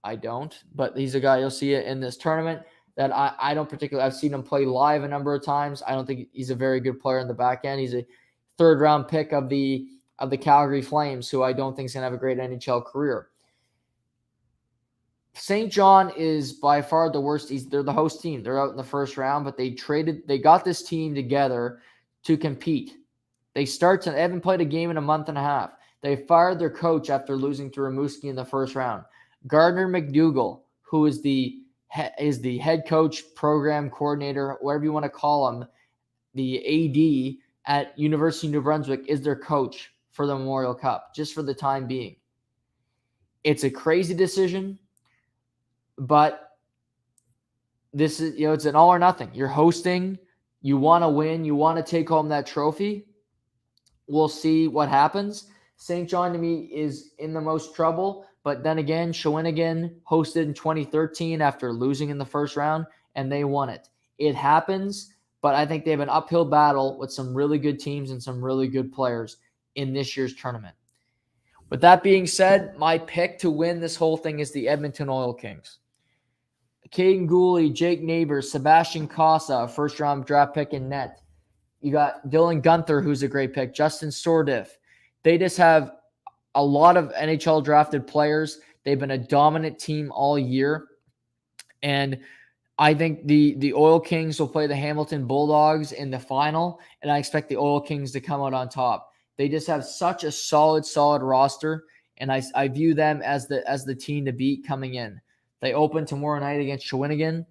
I don't, but he's a guy you'll see in this tournament that I don't particularly. I've seen him play live a number of times. I don't think he's a very good player in the back end. He's a third-round pick of the Calgary Flames, who I don't think is going to have a great NHL career. St. John is by far the worst. They're the host team. They're out in the first round, but they got this team together to compete. They haven't played a game in a month and a half. They fired their coach after losing to Rimouski in the first round. Gardner McDougall, who is the head coach, program coordinator, whatever you want to call him, the AD at University of New Brunswick, is their coach for the Memorial Cup, just for the time being. It's a crazy decision, but this is, it's an all or nothing. You're hosting, you want to win, you want to take home that trophy. We'll see what happens. St. John, to me, is in the most trouble, but then again, Shawinigan hosted in 2013 after losing in the first round, and they won it. It happens, but I think they have an uphill battle with some really good teams and some really good players in this year's tournament. With that being said, my pick to win this whole thing is the Edmonton Oil Kings. Caden Gooley, Jake Neighbors, Sebastian Casa, first-round draft pick in net. You got Dylan Gunther, who's a great pick. Justin Stordiff. They just have a lot of NHL drafted players. They've been a dominant team all year. And I think the Oil Kings will play the Hamilton Bulldogs in the final, and I expect the Oil Kings to come out on top. They just have such a solid roster, and I view them as the team to beat coming in. They open tomorrow night against Shawinigan.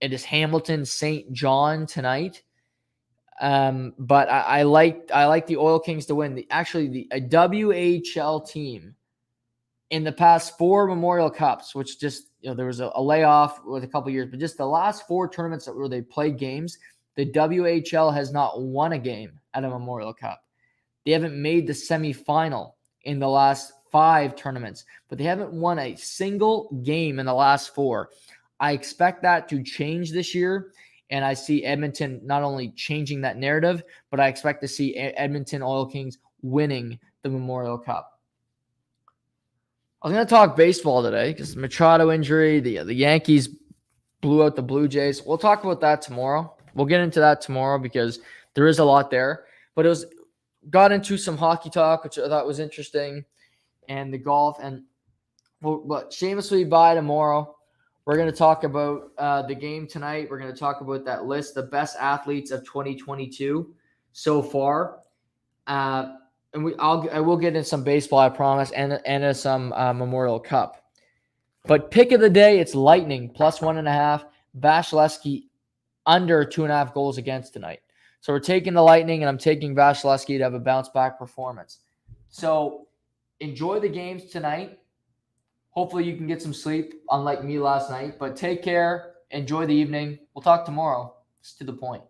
It is Hamilton St. John tonight. But I like the Oil Kings to win. A WHL team in the past 4 Memorial Cups, which just, there was a layoff with a couple years, but just the last 4 tournaments where they played games, the WHL has not won a game at a Memorial Cup. They haven't made the semifinal in the last 5 tournaments, but they haven't won a single game in the last 4. I expect that to change this year. And I see Edmonton not only changing that narrative, but I expect to see Edmonton Oil Kings winning the Memorial Cup. I was going to talk baseball today because Machado injury, the Yankees blew out the Blue Jays. We'll talk about that tomorrow. We'll get into that tomorrow because there is a lot there. But got into some hockey talk, which I thought was interesting, and the golf. And but shamelessly by tomorrow. We're going to talk about the game tonight. We're going to talk about that list, the best athletes of 2022 so far. And I will get in some baseball, I promise, and some Memorial Cup. But pick of the day, it's Lightning, plus 1.5. Vasilevsky, under 2.5 goals against tonight. So we're taking the Lightning, and I'm taking Vasilevsky to have a bounce-back performance. So enjoy the games tonight. Hopefully you can get some sleep, unlike me last night. But take care. Enjoy the evening. We'll talk tomorrow. It's to the point.